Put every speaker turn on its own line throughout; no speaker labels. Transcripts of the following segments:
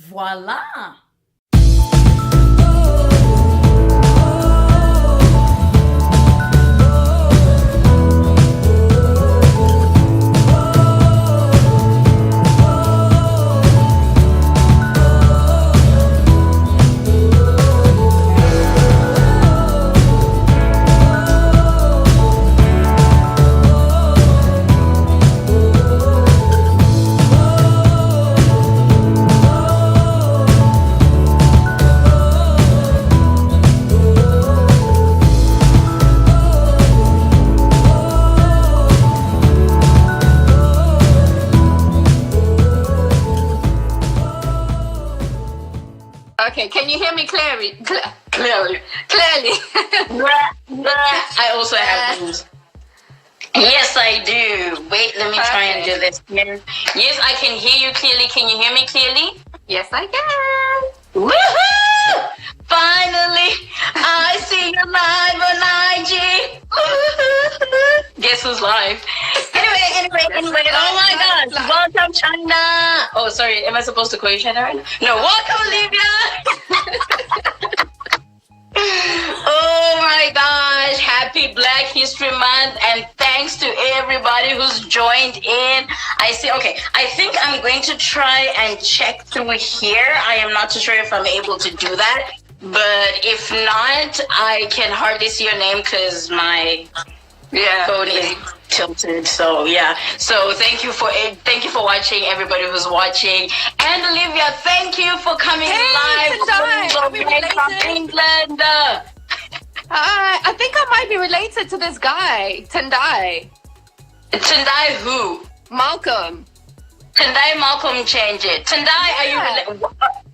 Voila!
Okay, can you hear me clearly? Clearly.
I also have rules. Yes, I do. Wait, let me try and do this. Yes, I can hear you clearly. Can you hear me clearly?
Yes, I can.
Woohoo! Finally, I see you live on IG. Guess who's live? Anyway. Oh my gosh. Welcome, China. Oh, sorry. Am I supposed to call you China right now? No, welcome, Olivia. Oh my gosh, happy Black History Month, and thanks to everybody who's joined in. I see, okay, I think I'm going to try and check through here. I am not too sure if I'm able to do that, but if not, I can hardly see your name because my phone is tilted. So yeah, so thank you for watching, everybody who's watching. And Olivia, thank you for coming live from England.
I think I might be related to this guy, Tendai.
Tendai who?
Malcolm.
Tendai Malcolm, change it. Tendai, are you related?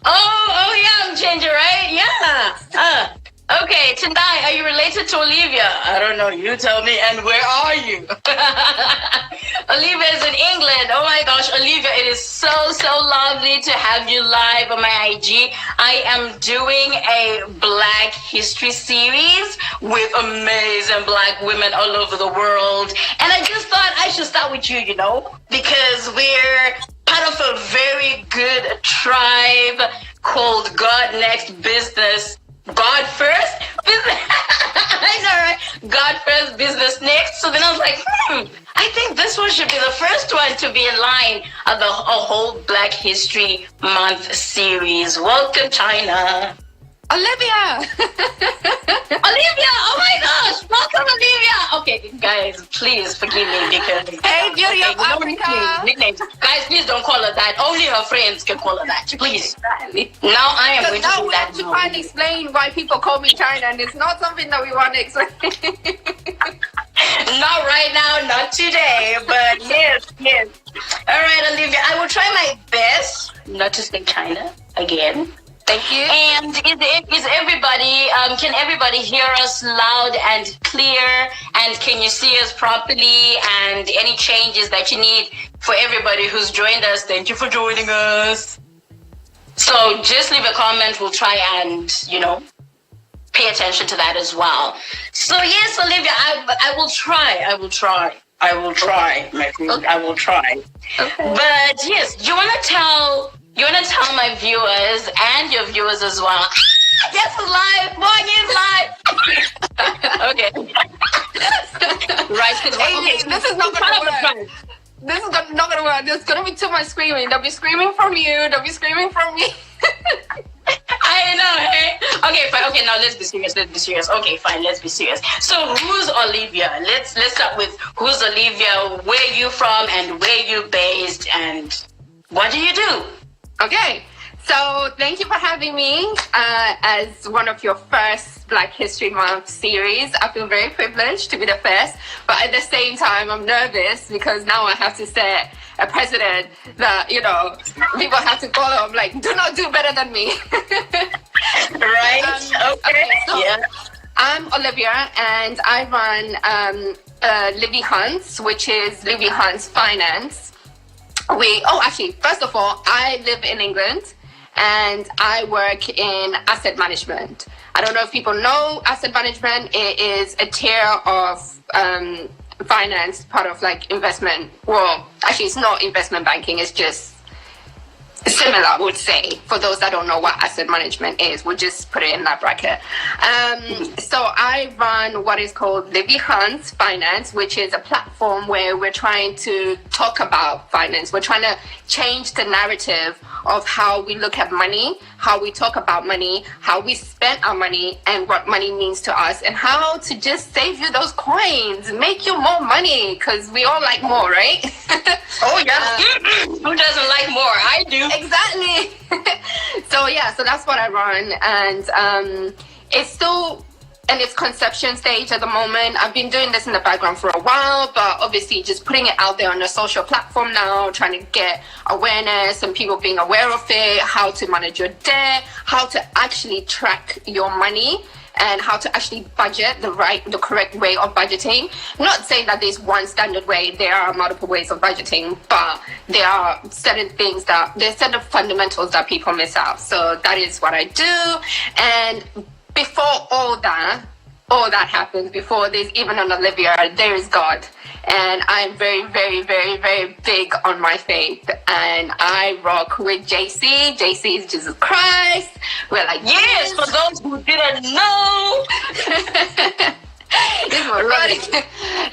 Oh yeah, I'm changing, right? Yeah. Okay, Tendai, are you related to Olivia? I don't know. You tell me. And where are you? Olivia is in England. Oh my gosh, Olivia, it is so lovely to have you live on my IG. I am doing a Black History series with amazing Black women all over the world. And I just thought I should start with you, because we're part of a very good tribe called God Next Business. God first, business. I know, right? God first, business next. So then I was like, I think this one should be the first one to be in line of a whole Black History Month series. Welcome, China.
Olivia!
Olivia! Oh my gosh! Welcome, Olivia! Okay, guys, please forgive me because...
Hey, beauty of Africa!
Nicknames. Guys, please don't call her that. Only her friends can call her that. Please. Now I am going to do that.
To try and explain why people call me China, and it's not something that we want to explain.
Not right now, not today, but yes. All right, Olivia, I will try my best not to say China again.
Thank you.
And is everybody, can everybody hear us loud and clear? And can you see us properly? And any changes that you need for everybody who's joined us, thank you for joining us. So just leave a comment. We'll try and, pay attention to that as well. So yes, Olivia, I will try. My friend. Okay. I will try. Okay. But yes, do you want to tell my viewers and your viewers as well? Yes, it's live. Morning is live. Okay. Right.
Hey, this is not going to work. This is not going to work. There's going to be too much screaming. They'll be screaming from you. They'll be screaming from me.
I know, hey? Okay, fine. Okay, now let's be serious. Okay, fine. Let's be serious. So who's Olivia? Let's start with who's Olivia, where you from, and where you based, and what do you do?
Okay, so thank you for having me as one of your first Black History Month series. I feel very privileged to be the first, but at the same time, I'm nervous because now I have to set a precedent that, people have to follow. I'm like, do not do better than me.
Right, okay.
So
yeah.
I'm Olivia, and I run Livi Hunts, which is Livi Hunts Finance. First of all, I live in England and I work in asset management. I don't know if people know asset management. It is a tier of finance, part of like investment. Well, actually, it's not investment banking. It's just similar, I would say. For those that don't know what asset management is, we'll just put it in that bracket. So I run what is called Livi Finance, which is a platform where we're trying to talk about finance. We're trying to change the narrative of how we look at money, how we talk about money, how we spend our money, and what money means to us, and how to just save you those coins, make you more money, because we all like more, right?
Oh, yeah. Who doesn't like more? I do.
Exactly. So that's what I run, and it's still in its conception stage at the moment. I've been doing this in the background for a while, but obviously just putting it out there on a social platform now, trying to get awareness and people being aware of it, how to manage your debt, how to actually track your money, and how to actually budget the correct way of budgeting. Not saying that there's one standard way, there are multiple ways of budgeting, but there are certain fundamentals that people miss out. So that is what I do. And before all that happens, before there's even an Olivia, there is God. And I'm very, very, very, very big on my faith. And I rock with JC. JC is Jesus Christ. We're like,
yes, for those who didn't know.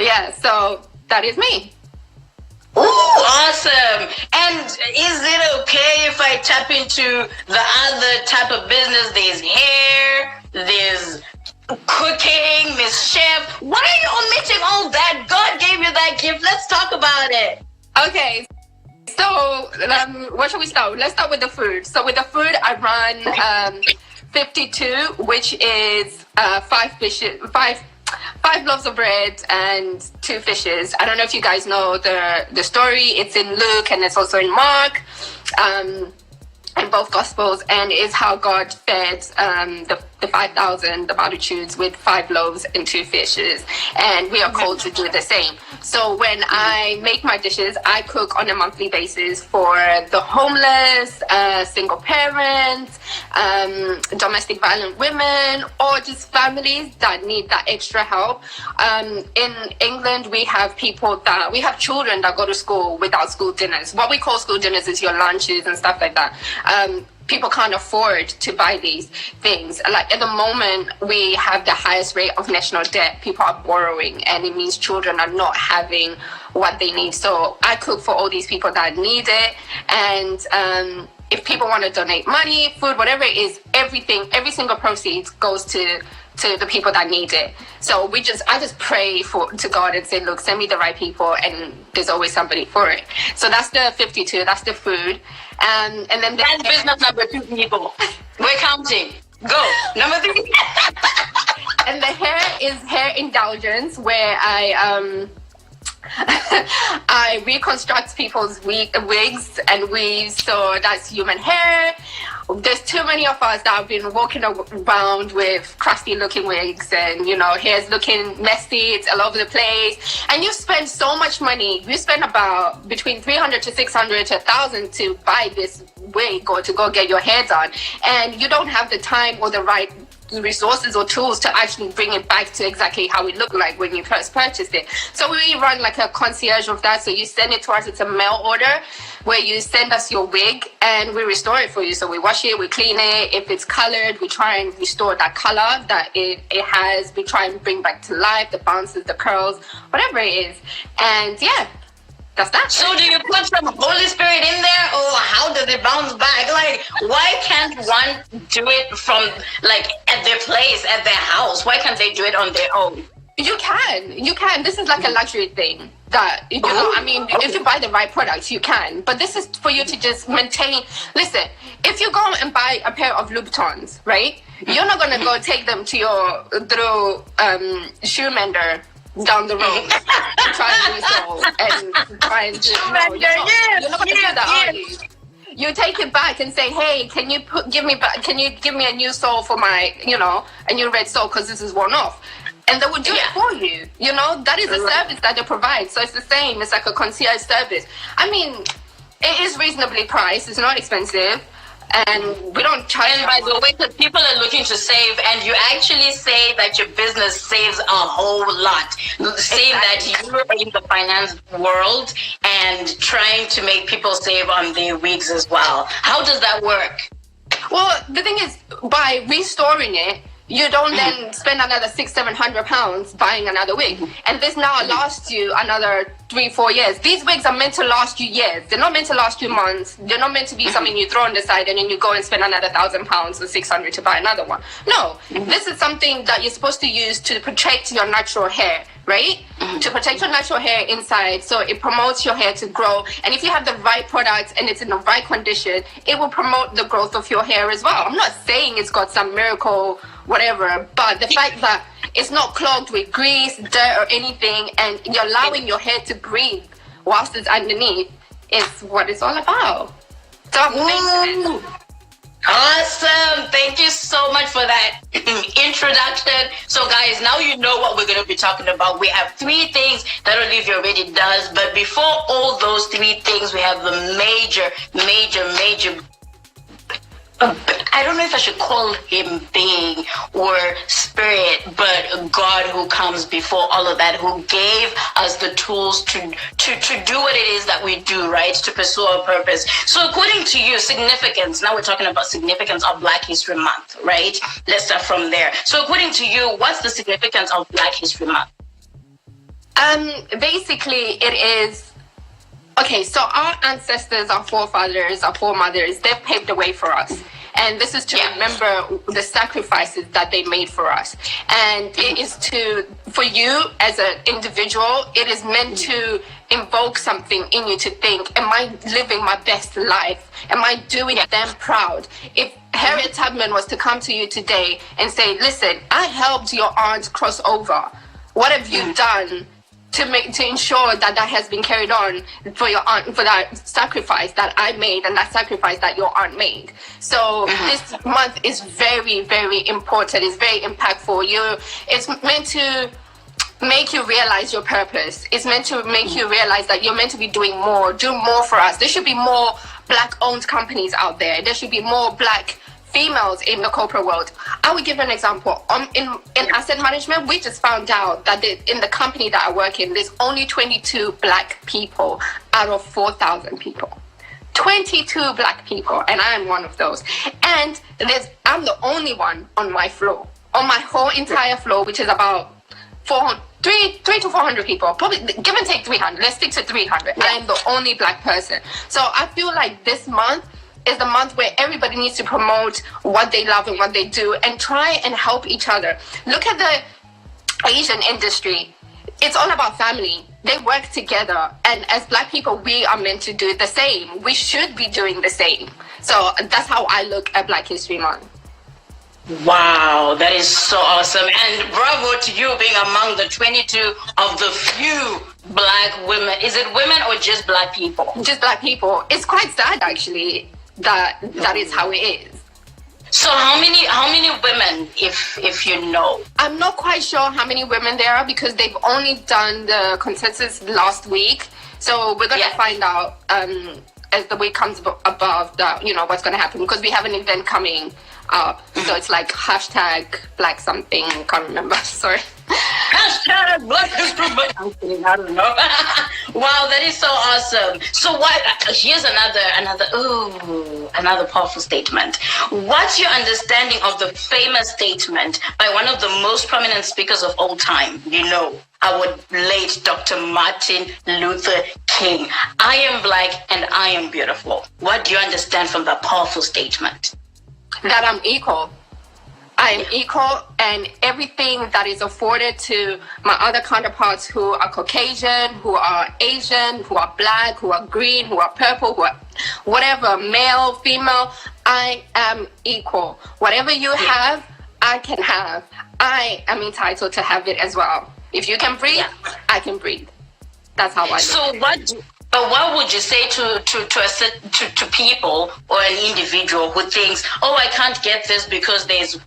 Yeah, so that is me.
Ooh, awesome. And is it okay if I tap into the other type of business? There's hair, there's cooking, Miss Chef. Why are you omitting all that? God gave you that gift. Let's talk about it.
Okay. So, where should we start? Let's start with the food. So with the food, I run 52, which is 5 loaves of bread and 2 fishes. I don't know if you guys know the story. It's in Luke and it's also in Mark, in both Gospels, and it's how God fed the 5,000, the multitudes, with 5 loaves and 2 fishes. And we are called to do the same. So when I make my dishes, I cook on a monthly basis for the homeless, single parents, domestic violent women, or just families that need that extra help. In England, we have children that go to school without school dinners. What we call school dinners is your lunches and stuff like that. People can't afford to buy these things. Like at the moment, we have the highest rate of national debt. People are borrowing, and it means children are not having what they need. So I cook for all these people that need it. And if people want to donate money, food, whatever it is, every single proceeds goes to the people that need it. So I just pray to God and say, look, send me the right people, and there's always somebody for it. So that's the 52, that's the food. And then
that's business number 2, people. We're counting. Go. Number 3.
And the hair is hair indulgence, where I reconstruct people's wigs and weaves. So that's human hair. There's too many of us that have been walking around with crusty looking wigs, and hair's looking messy, it's all over the place, and you spend so much money. You spend about between 300 to 600 to 1,000 to buy this wig or to go get your hair done, and you don't have the time or the right resources or tools to actually bring it back to exactly how it looked like when you first purchased it. So we run like a concierge of that. So you send it to us, it's a mail order where you send us your wig and we restore it for you. So we wash it, we clean it. If it's colored, we try and restore that color that it has. We try and bring back to life the bounces, the curls, whatever it is. And yeah, that's that.
So do you put some Holy Spirit in there, or how does it bounce back? Like, why can't one do it from, like, at their place, at their house? Why can't they do it on their own?
You can. This is like a luxury thing that, if you buy the right products, you can. But this is for you to just maintain. Listen, if you go and buy a pair of Louboutins, right? You're not going to go take them to your shoe mender down the road try and do so and try and do you're not going to do that, are you? You take it back and say, hey, can you give me a new sole for my a new red sole because this is worn off, and they will do it for you. That is a service that they provide. So it's the same. It's like a concierge service. I mean, it is reasonably priced. It's not expensive. and we don't charge.
And by the way, because people are looking to save, and you actually say that your business saves a whole lot. Saying that you're in the finance world and trying to make people save on their wigs as well. How does that work?
Well, the thing is, by restoring it, you don't then spend another £600-700 buying another wig, and this now lasts you another 3-4 years. These wigs are meant to last you years. They're not meant to last you months. They're not meant to be something you throw on the side and then you go and spend another £1,000 or 600 to buy another one. No, this is something that you're supposed to use to protect your natural hair, right? To protect your natural hair inside, so it promotes your hair to grow. And if you have the right products and it's in the right condition, it will promote the growth of your hair as well. I'm not saying it's got some miracle whatever, but the fact that it's not clogged with grease, dirt, or anything, and you're allowing your hair to breathe whilst it's underneath is what it's all about. So
Ooh, awesome. Thank you so much for that introduction. So guys, now you know what we're going to be talking about. We have 3 things that Olivia already does, but before all those 3 things, we have the major I don't know if I should call him being or spirit, but God who comes before all of that, who gave us the tools to do what it is that we do, right? To pursue our purpose. So according to you, significance, now we're talking about significance of Black History Month, right? Let's start from there. So according to you, what's the significance of Black History Month?
Basically it is, okay, so our ancestors, our forefathers, our foremothers, they've paved the way for us. And this is to remember the sacrifices that they made for us. And it is for you as an individual, it is meant to invoke something in you to think, am I living my best life? Am I doing them proud? If Harriet Tubman was to come to you today and say, listen, I helped your aunt cross over. What have you done to ensure that has been carried on for your aunt, for that sacrifice that I made and that sacrifice that your aunt made? So this month is very, very important. It's very impactful. It's meant to make you realize your purpose. It's meant to make you realize that you're meant to be doing more. Do more for us. There should be more Black-owned companies out there. There should be more Black females in the corporate world. I will give an example. In asset management, we just found out that in the company that I work in, there's only 22 Black people out of 4,000 people. 22 Black people, and I am one of those. And I'm the only one on my floor, on my whole entire floor, which is about 300 to 400 people, probably give and take 300. Let's stick to 300. I am the only Black person. So I feel like this month is the month where everybody needs to promote what they love and what they do and try and help each other. Look at the Asian industry. It's all about family. They work together. And as Black people, we are meant to do the same. We should be doing the same. So that's how I look at Black History Month.
Wow, that is so awesome. And bravo to you being among the 22 of the few Black women. Is it women or just Black people?
Just Black people. It's quite sad, actually, that is how it is.
So how many women, if you know?
I'm not quite sure how many women there are because they've only done the consensus last week. So we're going to find out as the week comes above that, what's going to happen, because we have an event coming up. So it's like hashtag Black something. Can't remember. Sorry.
Hashtag Black History Month. I'm kidding. I don't know. Wow, that is so awesome. So what? Here's another powerful statement. What's your understanding of the famous statement by one of the most prominent speakers of all time? Our late Dr. Martin Luther King. I am Black and I am beautiful. What do you understand from that powerful statement?
That I'm equal. I am equal, and everything that is afforded to my other counterparts who are Caucasian, who are Asian, who are Black, who are green, who are purple, who are whatever, male, female, I am equal. Whatever you have, I can have. I am entitled to have it as well. If you can breathe, I can breathe. That's how I live.
But what would you say to people or an individual who thinks, oh, I can't get this because there's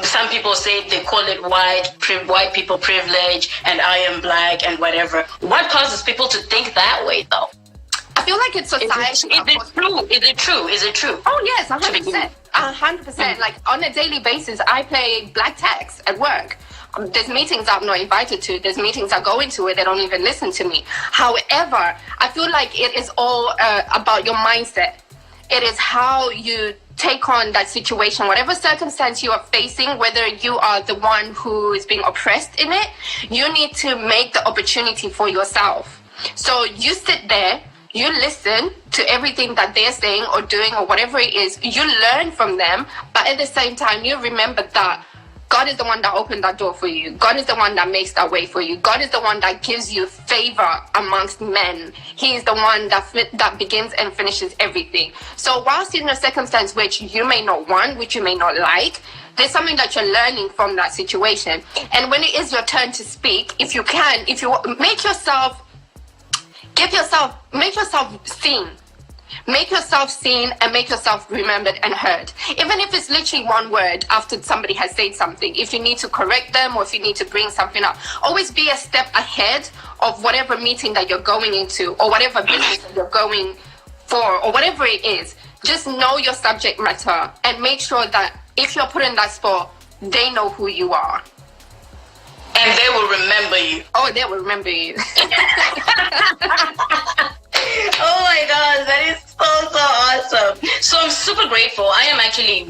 some people say they call it white people privilege and I am Black and whatever. What causes people to think that way, though?
I feel like it's society.
Is it true? Is it true? Is it true?
Oh yes, 100%. 100%. Like on a daily basis, I play black tax at work. There's meetings I'm not invited to. There's meetings I go into where they don't even listen to me. However, I feel like it is all about your mindset. It is how you take on that situation, whatever circumstance you are facing, whether you are the one who is being oppressed in it, you need to make the opportunity for yourself. So you sit there, you listen to everything that they're saying or doing or whatever it is, you learn from them, but at the same time, you remember that God is the one that opened that door for you. God is the one that makes that way for you. God is the one that gives you favor amongst men. He is the one that begins and finishes everything. So whilst in a circumstance which you may not want, which you may not like, there's something that you're learning from that situation. And when it is your turn to speak, if you make yourself seen. Make yourself seen and make yourself remembered and heard. Even if it's literally one word after somebody has said something. If you need to correct them or if you need to bring something up, always be a step ahead of whatever meeting that you're going into or whatever business that you're going for or whatever it is. Just know your subject matter and make sure that if you're put in that spot, they know who you are.
And they will remember you.
Oh, they will remember you.
Oh my gosh, that is so awesome. So I'm super grateful.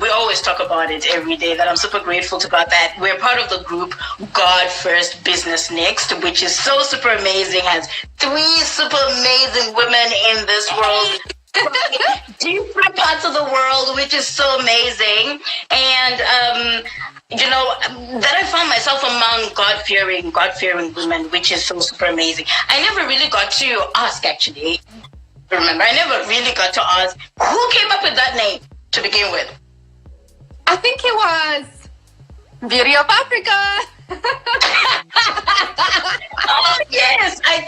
We always talk about it every day, that I'm super grateful to God that we're part of the group God First Business Next, which is so super amazing, has 3 super amazing women in this world. Different parts of the world, which is so amazing. And that I found myself among God-fearing women, which is so super amazing. I never really got to ask, actually. Remember, I never really got to ask who came up with that name to begin with.
I think it was Beauty of Africa.
Oh yes, I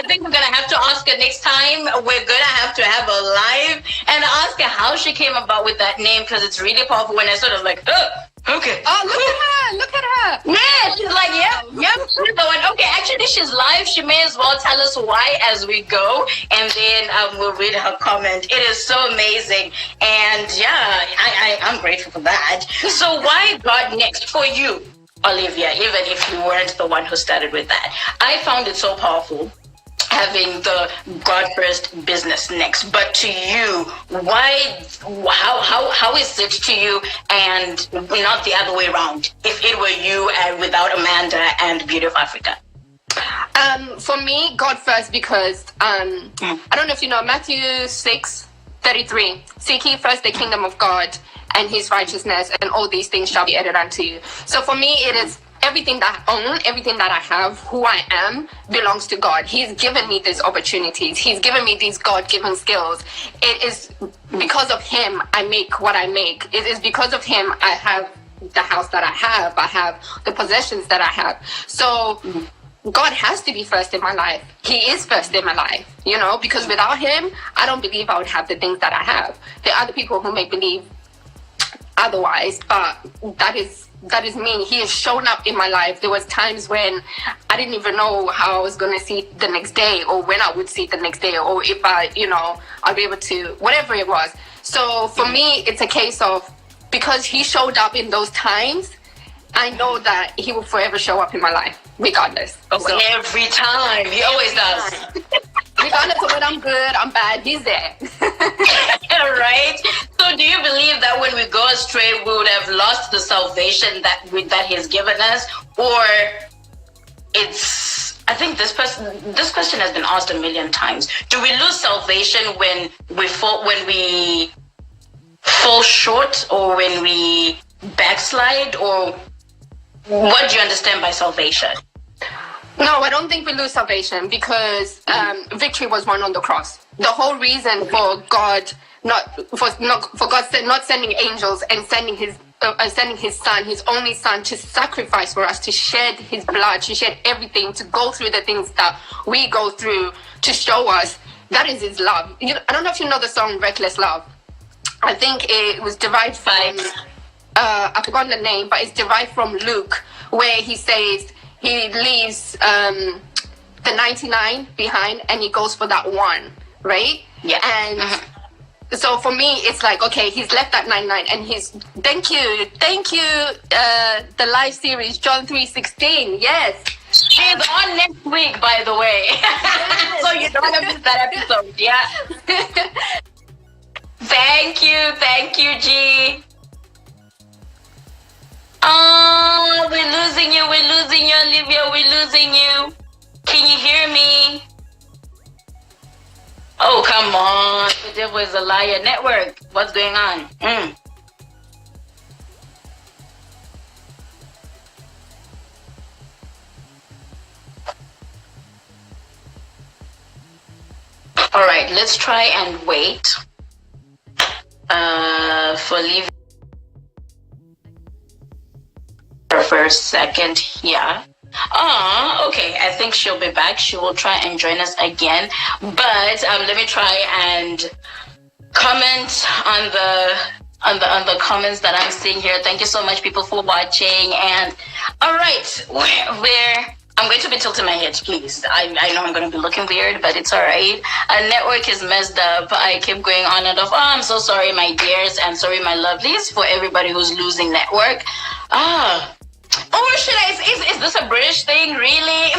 think we're gonna have to ask her next time. We're gonna have to have her live and ask her how she came about with that name, because it's really powerful. When I sort of like, okay.
Oh, look at her.
Yeah, she's like, yep, she's the one. Okay, actually, she's live. She may as well tell us why as we go, and then we'll read her comment. It is so amazing, and yeah, I'm grateful for that. So why God Next for you, Olivia, even if you weren't the one who started with that? I found it so powerful, having the God First Business Next. But to you, how is it to you, and not the other way around, if it were you and without Amanda and Beauty of Africa?
For me, God first, because I don't know if you know Matthew 6:33. Seek ye first the kingdom of God and his righteousness, and all these things shall be added unto you. So for me, it is everything that I own, everything that I have, who I am, belongs to God. He's given me these opportunities. He's given me these God-given skills. It is because of him I make what I make. It is because of him I have the house that I have. I have the possessions that I have. So God has to be first in my life. He is first in my life, because without him, I don't believe I would have the things that I have. There are other people who may believe otherwise, but that is me. He has shown up in my life. There was times when I didn't even know how I was going to see the next day, or when I would see the next day, or if I'll be able to, whatever it was. So for me, it's a case of, because he showed up in those times, I know that he will forever show up in my life, regardless.
So, every time. He always does.
Regardless of whether I'm good, I'm bad, he's there.
Right? So do you believe that when we go astray, we would have lost the salvation that he's given us? Or I think this question has been asked a million times. Do we lose salvation when we fall short, or when we backslide, or what do you understand by salvation?
No, I don't think we lose salvation, because victory was won on the cross. The whole reason for God not sending angels and sending his son, his only son, to sacrifice for us, to shed his blood, to shed everything, to go through the things that we go through, to show us that is his love. I don't know if you know the song "Reckless Love." I think it was derived from I forgot the name, but it's derived from Luke, where he says he leaves the 99 behind and he goes for that one, right?
Yeah.
And so for me, it's like, okay, he's left at 9:9, and he's thank you, the live series John 3:16. Yes,
she's on next week, by the way.
Yes.
So you don't want to miss that episode. Yeah. Thank you, G. Oh, we're losing you, Olivia, we're losing you. Can you hear me? Oh, come on. The devil is a liar. Network, what's going on? All right, let's try and wait for Livi for a second here. Okay. I think she'll be back. She will try and join us again. But let me try and comment on the comments that I'm seeing here. Thank you so much, people, for watching. And all right, I'm going to be tilting my head, please. I know I'm going to be looking weird, but it's all right. Network is messed up. I keep going on and off. Oh, I'm so sorry, my dears, and sorry, my lovelies, for everybody who's losing network. Or should is this a British thing, really?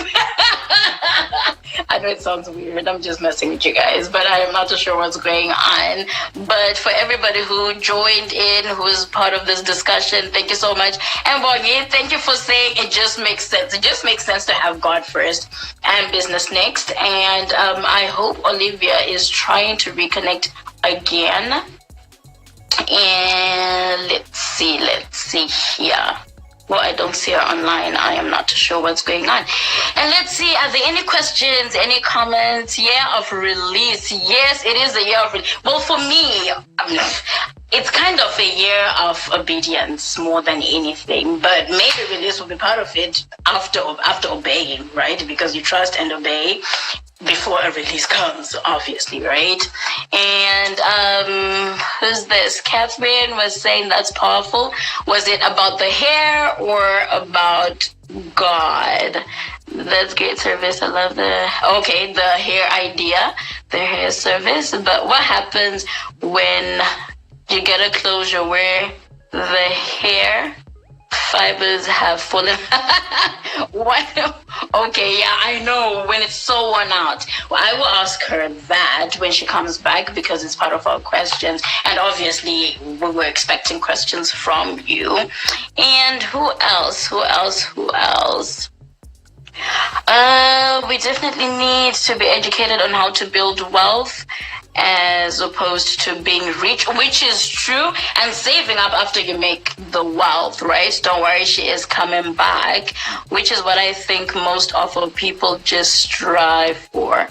I know it sounds weird. I'm just messing with you guys, but I am not too sure what's going on. But for everybody who joined in, who's part of this discussion, thank you so much. And Bonnie, thank you for saying it just makes sense. It just makes sense to have God first and business next. And I hope Olivia is trying to reconnect again. And let's see here. Well, I don't see her online. I am not too sure what's going on. And let's see, are there any questions, any comments? Year of release. Yes, it is a year of release. Well, for me, it's kind of a year of obedience more than anything. But maybe release will be part of it after obeying, right? Because you trust and obey before a release comes, obviously, right? And who's this? Catherine was saying that's powerful. Was it about the hair or about God? That's great service. I love the hair idea, the hair service. But what happens when you get a closure where the hair fibers have fallen? What? Okay, yeah, I know, when it's so worn out. Well, I will ask her that when she comes back, because it's part of our questions. And obviously, we were expecting questions from you. And who else? We definitely need to be educated on how to build wealth as opposed to being rich, which is true, and saving up after you make the wealth, right? Don't worry, she is coming back, which is what I think most awful people just strive for.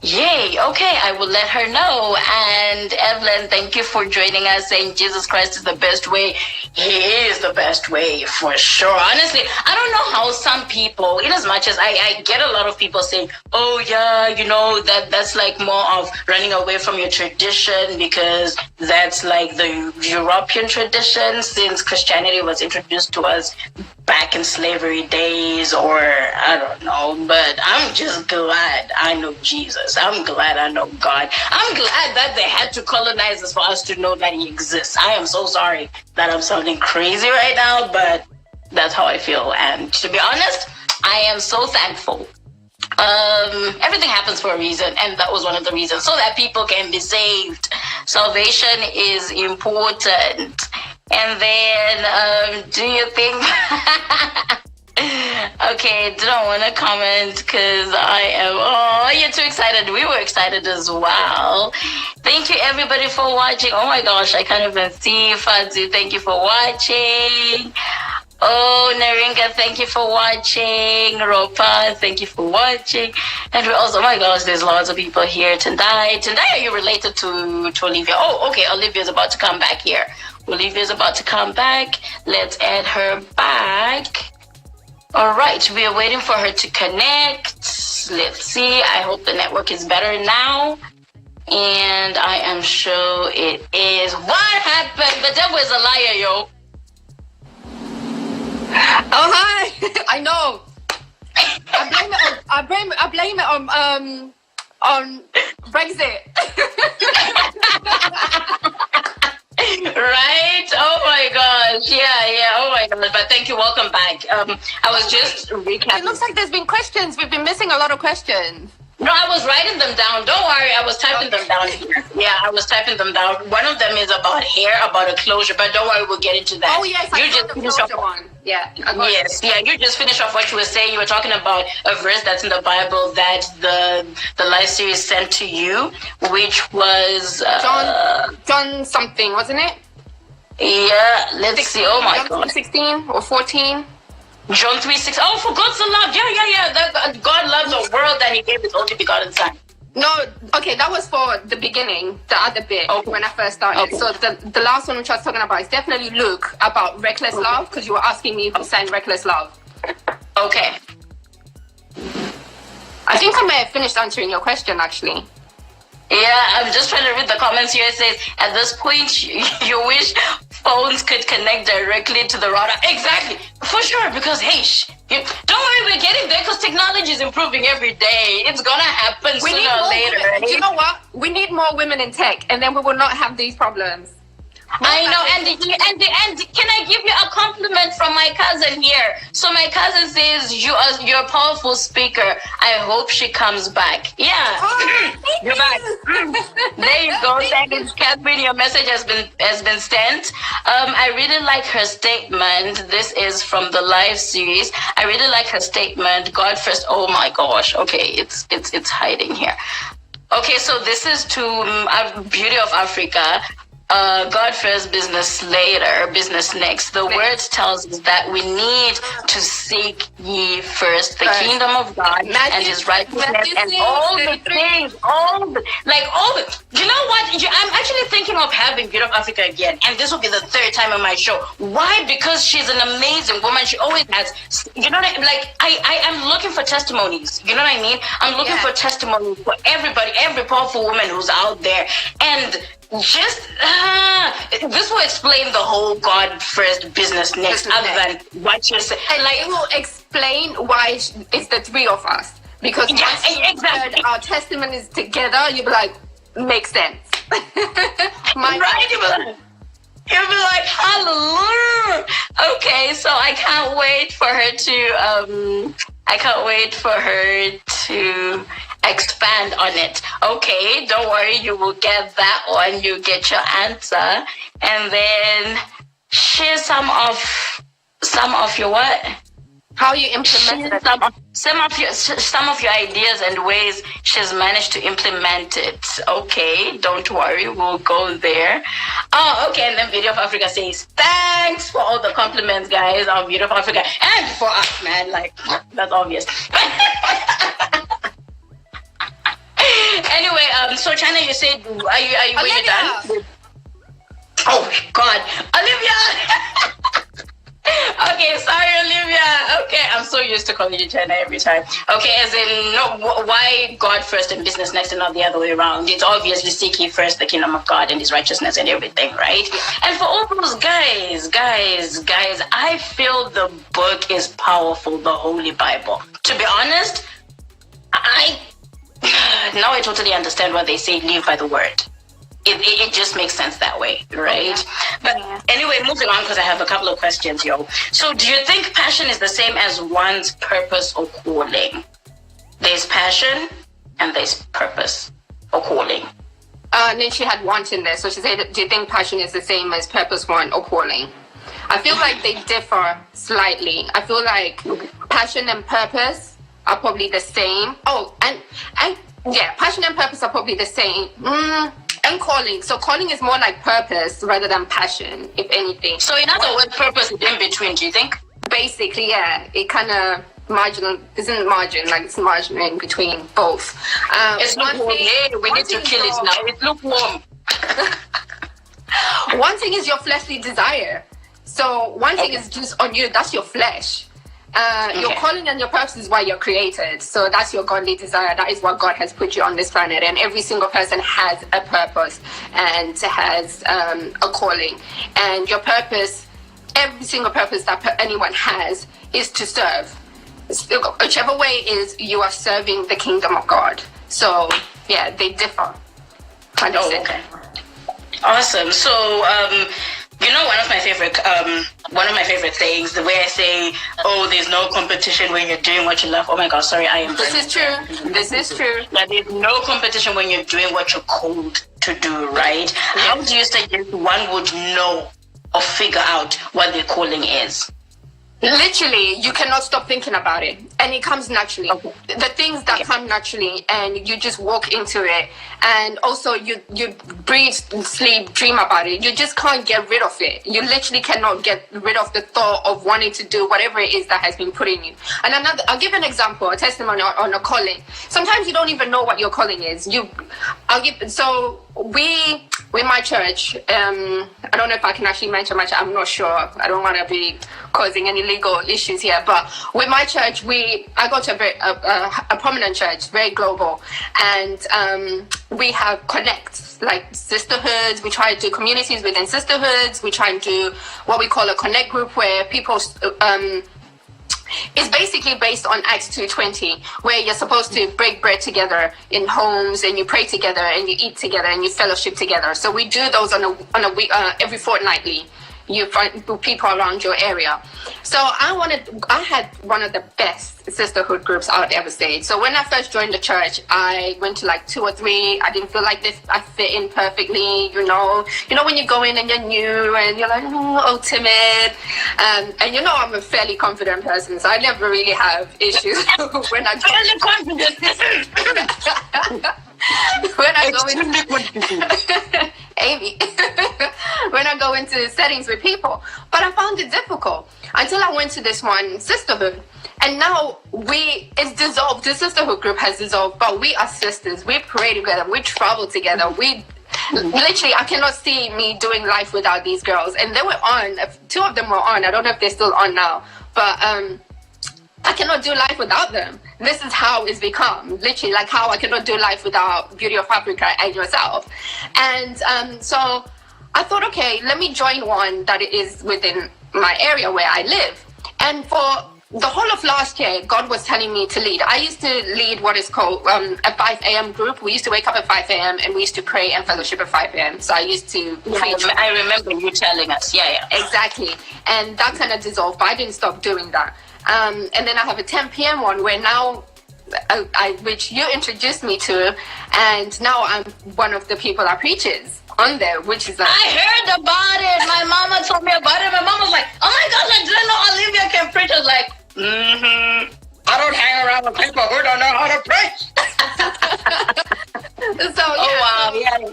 Yay, okay, I will let her know. And Evelyn, thank you for joining us, saying Jesus Christ is the best way. He is the best way, for sure. Honestly, I don't know how some people, in as much as I get a lot of people saying, oh yeah, that's like more of running away from your tradition, because that's like the European tradition, since Christianity was introduced to us back in slavery days, or I don't know. But I'm just glad I know Jesus. I'm glad I know God. I'm glad that they had to colonize us for us to know that he exists. I am so sorry that I'm sounding crazy right now, but that's how I feel. And to be honest, I am so thankful. Everything happens for a reason, and that was one of the reasons, so that people can be saved. Salvation is important. And then, do you think... Okay, don't want to comment because I am... Oh, you're too excited. We were excited as well. Thank you, everybody, for watching. Oh, my gosh, I can't even see. Fadzu, thank you for watching. Oh, Naringa, thank you for watching. Ropa, thank you for watching. And we're also... Oh, my gosh, there's lots of people here tonight. Tonight, are you related to Olivia? Oh, okay, Olivia's about to come back here. Olivia's about to come back. Let's add her back. All right, we are waiting for her to connect. Let's see. I hope the network is better now. And I am sure it is. What happened? The devil is a liar, yo.
Oh, hi. I know. I blame it on Brexit.
Right? Oh my gosh. Yeah. Oh my god. But thank you. Welcome back. I was just recapping.
It looks like there's been questions. We've been missing a lot of questions.
No, I was writing them down. Don't worry, I was typing them down here. Yeah, I was typing them down. One of them is about hair, about a closure, but don't worry, we'll get into that.
Oh yes, I got the closure one. Yeah.
Yes, yeah. You just finished off what you were saying. You were talking about a verse that's in the Bible that the live series sent to you, which was
John something, wasn't it?
Yeah. Let's
16,
see. Oh my
John
god.
16 or 14.
John 3:6. Oh, for God so loved. Yeah. God loved the world that He gave His only begotten Son.
No, okay, that was for the beginning, the other bit,
Okay.
when I first started.
Okay.
So the last one which I was talking about is definitely Luke, about reckless love, because you were asking me who sang reckless love.
Okay.
I think I may have finished answering your question, actually.
Yeah, I'm just trying to read the comments here. It says, at this point, you wish phones could connect directly to the router. Exactly, for sure, because, hey, don't worry, we're getting there because technology is improving every day. It's going to happen sooner or later.
Women. Do you know what? We need more women in tech, and then we will not have these problems.
I know, and can I give you a compliment from my cousin here? So my cousin says you're a powerful speaker. I hope she comes back. Yeah, you're back. There you go. Thank you, Catherine. Your message has been sent. I really like her statement. This is from the live series. I really like her statement. God first. Oh my gosh. Okay, it's hiding here. Okay, so this is to Beauty of Africa. God first, business later, business next. The word tells us that we need to seek ye first the kingdom of God and His righteousness and all the things, you know what? I'm actually thinking of having Beauty of Africa again, and this will be the third time on my show. Why? Because she's an amazing woman. She always has, you know what I mean? Like, I am looking for testimonies. You know what I mean? I'm looking for testimonies for everybody, every powerful woman who's out there. And just this will explain the whole God first, business next, other than what you're saying.
Like, it will explain why it's the three of us, because
exactly.
Our testimonies together, you'll be like, makes sense.
Right? You'll be like, hallelujah. Okay, so I can't wait for her to expand on it. Okay, don't worry, you will get that one. You get your answer, and then share some of your what?
How you implement it.
Some of your ideas and ways she's managed to implement it. Okay, don't worry, we'll go there. Oh, okay, and then Beauty of Africa says, thanks for all the compliments, guys, on Beauty of Africa and for us, man. Like, that's obvious. Anyway, so China, you said, are you when you're done? Oh God, Olivia. Okay, sorry, Olivia. Okay, I'm so used to calling you China every time. Okay, as in, no, why God first and business next and not the other way around? It's obviously seek ye first the kingdom of God and His righteousness and everything, right? And for all those guys, I feel the book is powerful, the Holy Bible. To be honest, now I totally understand why they say live by the word. It just makes sense that way, right? But anyway, moving on, because I have a couple of questions, yo. So do you think passion is the same as one's purpose or calling? There's passion and there's purpose or calling.
And then she had want in there. So she said, do you think passion is the same as purpose, want, or calling? I feel like they differ slightly. I feel like passion and purpose are probably the same. Oh, and yeah, passion and purpose are probably the same. And calling. So calling is more like purpose rather than passion, if anything.
So in other words, purpose is in between, do you think?
Basically, yeah. It kind of isn't margin, like it's margin in between both.
It's lukewarm. Yeah, we need to kill it now. It's lukewarm.
One thing is your fleshly desire. So one thing is just on you, that's your flesh. Your calling and your purpose is why you're created. So that's your godly desire. That is what God has put you on this planet. And every single person has a purpose and has a calling. And your purpose, every single purpose that anyone has is to serve. Whichever way is, you are serving the kingdom of God. So yeah, they differ. 100%.
Oh, okay. Awesome. So, one of my favorite things, the way I say, oh, there's no competition when you're doing what you love. Oh my God, sorry, I am.
This is true. This is true.
That there's no competition when you're doing what you're called to do, right? Yeah. How do you suggest one would know or figure out what their calling is?
Literally, you cannot stop thinking about it, and it comes naturally. Okay. The things that come naturally, and you just walk into it, and also you breathe, sleep, dream about it. You just can't get rid of it. You literally cannot get rid of the thought of wanting to do whatever it is that has been put in you. And I'll give an example, a testimony on a calling. Sometimes you don't even know what your calling is. With my church, I don't know if I can actually mention my church. I'm not sure. I don't want to be causing any legal issues here. But with my church, I go to a prominent church, very global, and we have connects, like sisterhoods. We try to do communities within sisterhoods. We try and do what we call a connect group, where people it's basically based on Acts 2:20, where you're supposed to break bread together in homes, and you pray together, and you eat together, and you fellowship together. So we do those on a week, every fortnightly. You find people around your area. So I had one of the best sisterhood groups I would ever say. So when I first joined the church, I went to like 2 or 3. I didn't feel like I fit in perfectly, you know when you go in and you're new and you're like, oh, timid. And I'm a fairly confident person, so I never really have issues when I join. When I go in, Amy, when I go into settings with people, but I found it difficult until I went to this one sisterhood, and now it's dissolved. The sisterhood group has dissolved, but we are sisters. We pray together. We travel together. We literally, I cannot see me doing life without these girls. And they were on. 2 of them were on. I don't know if they're still on now, but I cannot do life without them. This is how it's become, literally, like how I cannot do life without Beauty of Africa and yourself. And so I thought, okay, let me join one that is within my area where I live. And for the whole of last year, God was telling me to lead. I used to lead what is called a 5 a.m. group. We used to wake up at 5 a.m. and we used to pray and fellowship at 5 a.m. So I used to preach.
I remember you telling us. Yeah.
Exactly. And that kind of dissolved, but I didn't stop doing that. And then I have a 10 p.m. one where now, which you introduced me to, and now I'm one of the people that preaches on there, which is like,
I heard about it. My mama told me about it. My mom was like, oh my gosh, I didn't know Olivia can preach. I was like, I don't hang around with people who don't know how to preach.
So, yeah.
Oh, wow. Yeah.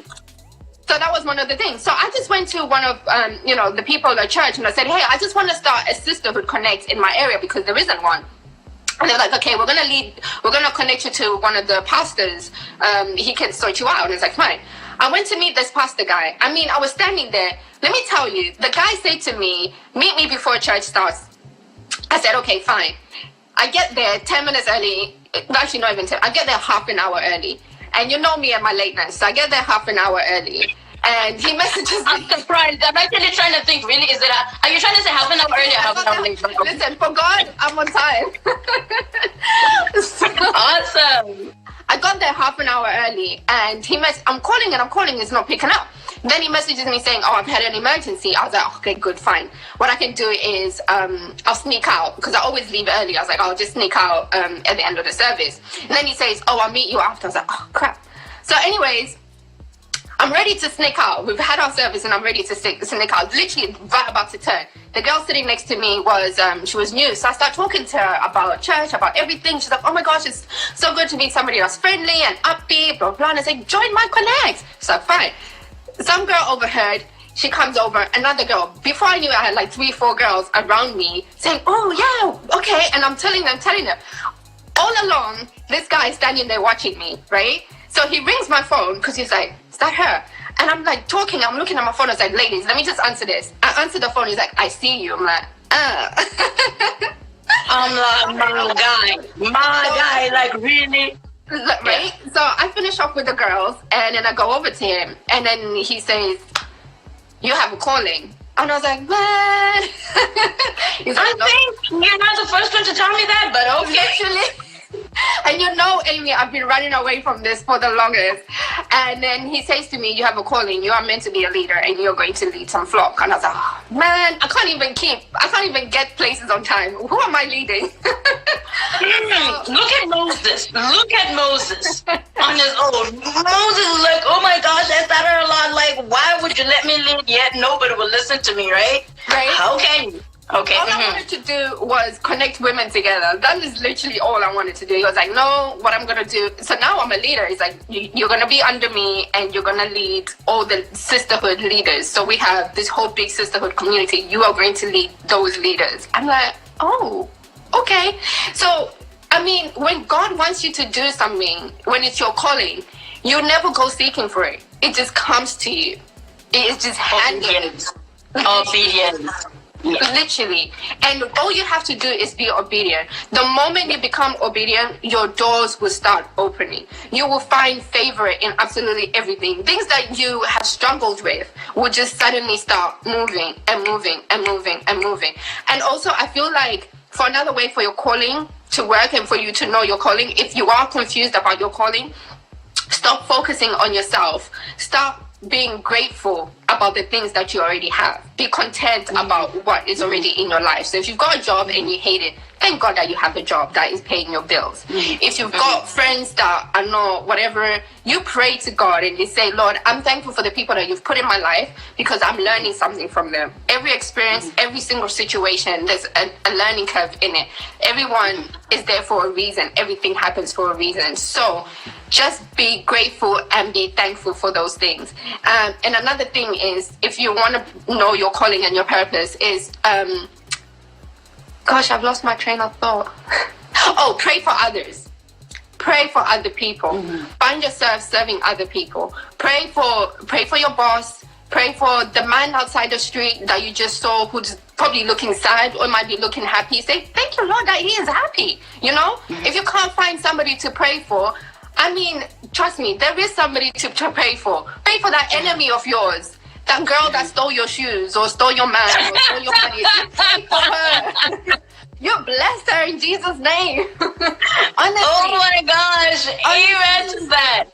So that was one of the things. So I just went to one of, the people at church, and I said, hey, I just want to start a sisterhood connect in my area because there isn't one. And they're like, okay, we're going to connect you to one of the pastors. He can sort you out. And it's like, fine. I went to meet this pastor guy. I mean, I was standing there. Let me tell you, the guy said to me, meet me before church starts. I said, okay, fine. I get there 10 minutes early. Actually, not even 10. I get there half an hour early. And you know me and my lateness. So I get there half an hour early. And he messages me.
I'm surprised. I'm actually trying to think, really, are you trying to say half an hour early or half an hour late?
Listen, for God, I'm on time.
Awesome.
I got there half an hour early, and I'm calling, it's not picking up. Then he messages me saying, oh, I've had an emergency. I was like, okay, good, fine. What I can do is I'll sneak out, because I always leave early. I was like, I'll just sneak out at the end of the service. And then he says, oh, I'll meet you after. I was like, oh, crap. So anyways, I'm ready to sneak out. We've had our service and I'm ready to sneak out. Literally right about to turn. The girl sitting next to me she was new. So I start talking to her about church, about everything. She's like, oh my gosh, it's so good to meet somebody that's friendly and upbeat, blah, blah. And I say, join my connect. So fine. Some girl overheard. She comes over, another girl. Before I knew it, I had like 3-4 girls around me saying, oh yeah, okay. And I'm telling them. All along, this guy is standing there watching me, right? So he rings my phone because he's like, is that her? And I'm like talking, I'm looking at my phone. I was like, ladies, let me just answer this. I answer the phone. He's like, I see you. I'm like,
I'm like, my guy, like really?
Right? So I finish off with the girls and then I go over to him and then he says, you have a calling. And I was like, what? He's like,
I think you're not the first one to tell me that, but okay.
Literally. And telling me I've been running away from this for the longest. And then he says to me, you have a calling. You are meant to be a leader and you're going to lead some flock. And I was like, oh, man, I can't even get places on time. Who am I leading?
Look at Moses. Look at Moses on his own. Moses is like, oh my gosh, I started a lot. Like, why would you let me lead yet? Nobody will listen to me, right?
Right.
How can you? Okay.
All I wanted to do was connect women together. That is literally all I wanted to do. He was like, no, what I'm going to do. So now I'm a leader. He's like, you're going to be under me and you're going to lead all the sisterhood leaders. So we have this whole big sisterhood community. You are going to lead those leaders. I'm like, oh, okay. So, I mean, when God wants you to do something, when it's your calling, you never go seeking for it. It just comes to you. It is just handed.
Obedience.
Yeah. Literally. And all you have to do is be obedient. The moment you become obedient, your doors will start opening. You will find favor in absolutely everything. Things that you have struggled with will just suddenly start moving and moving and moving and moving. And also, I feel like for another way for your calling to work and for you to know your calling, if you are confused about your calling, stop focusing on yourself. Stop being grateful about the things that you already have. Be content about what is already in your life. So if you've got a job and you hate it, thank God that you have a job that is paying your bills. If you've got friends that are not whatever, you pray to God and you say, Lord, I'm thankful for the people that you've put in my life because I'm learning something from them. Every experience, every single situation, there's a learning curve in it. Everyone is there for a reason. Everything happens for a reason. So just be grateful and be thankful for those things. And another thing is, if you want to know your calling and your purpose is, gosh, I've lost my train of thought. Oh, pray for others. Pray for other people. Find yourself serving other people. Pray for your boss. Pray for the man outside the street that you just saw who's probably looking sad or might be looking happy. Say, thank you, Lord, that he is happy. You know, if you can't find somebody to pray for, I mean, trust me, there is somebody to pray for. Pray for that enemy of yours. That girl that stole your shoes or stole your man or stole your money. Pray for her. You bless her in Jesus' name. Honestly.
Oh my gosh. Amen to that.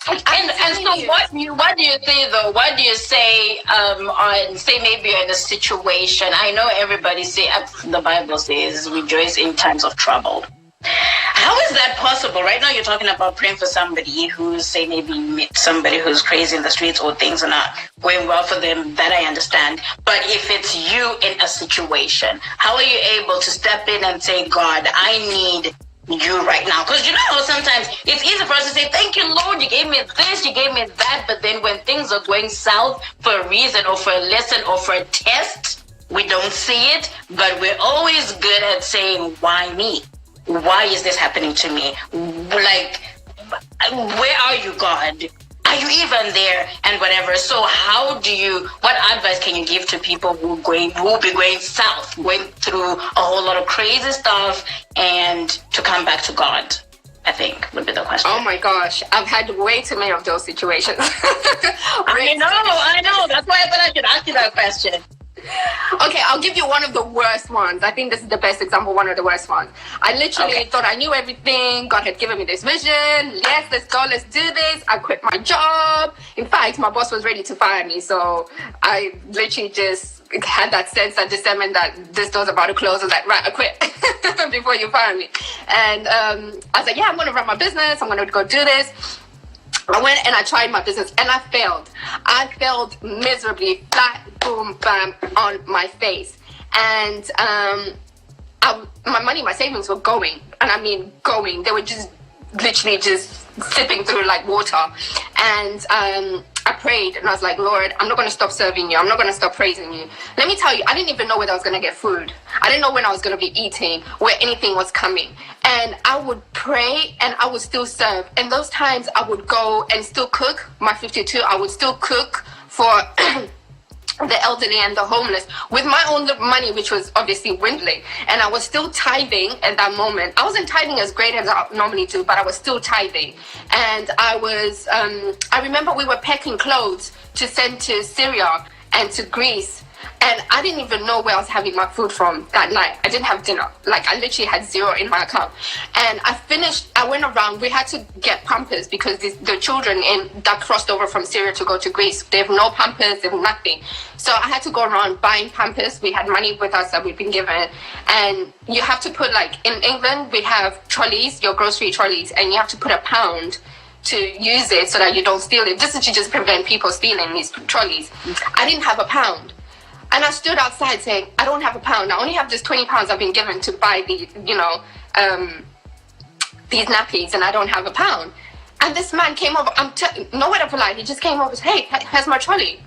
And so what do you say though? What do you say on, say maybe you're in a situation? I know everybody say, the Bible says, rejoice in times of trouble. How is that possible? Right now you're talking about praying for somebody who's, say, maybe somebody who's crazy in the streets or things are not going well for them. That I understand. But if it's you in a situation, how are you able to step in and say, God, I need you right now? Because you know how sometimes it's easy for us to say, thank you, Lord, you gave me this, you gave me that. But then when things are going south for a reason or for a lesson or for a test, we don't see it. But we're always good at saying, why me? Why is this happening to me? Like, where are you, God? Are you even there? And whatever. So what advice can you give to people who will be going south, going through a whole lot of crazy stuff and to come back to God? I think would be the question.
Oh my gosh, I've had way too many of those situations.
I know. That's why I thought I should ask you that question.
Okay, I'll give you one of the worst ones. I think this is the best example, one of the worst ones. I literally thought I knew everything. God had given me this vision. Yes, let's go, let's do this. I quit my job. In fact, my boss was ready to fire me. So I literally just had that sense, that discernment that this door's about to close. I was like, right, I quit before you fire me. And I was like, yeah, I'm going to run my business. I'm going to go do this. I went and I tried my business and I failed. I failed miserably, flat, boom, bam, on my face. And my money, my savings were going. And I mean going. They were just literally just sipping through like water. And I prayed and I was like, Lord, I'm not going to stop serving you. I'm not going to stop praising you. Let me tell you, I didn't even know whether I was going to get food. I didn't know when I was going to be eating, where anything was coming. And I would pray and I would still serve. And those times I would go and still cook. My 52, I would still cook for the elderly and the homeless with my own money, which was obviously dwindling. And I was still tithing at that moment. I wasn't tithing as great as I normally do, but I was still tithing. And I remember we were packing clothes to send to Syria and to Greece. And I didn't even know where I was having my food from that night. I didn't have dinner. Like, I literally had zero in my account. And I went around, we had to get Pampers because the children that crossed over from Syria to go to Greece, they have no Pampers, they have nothing. So I had to go around buying Pampers. We had money with us that we'd been given. And you have to put, like, in England, we have trolleys, your grocery trolleys, and you have to put £1 to use it so that you don't steal it. This is to just prevent people stealing these trolleys. I didn't have £1. And I stood outside saying, I don't have £1. I only have just £20 I've been given to buy these nappies, and I don't have £1. And this man came over, nowhere to polite, he just came over and said, hey, here's my trolley.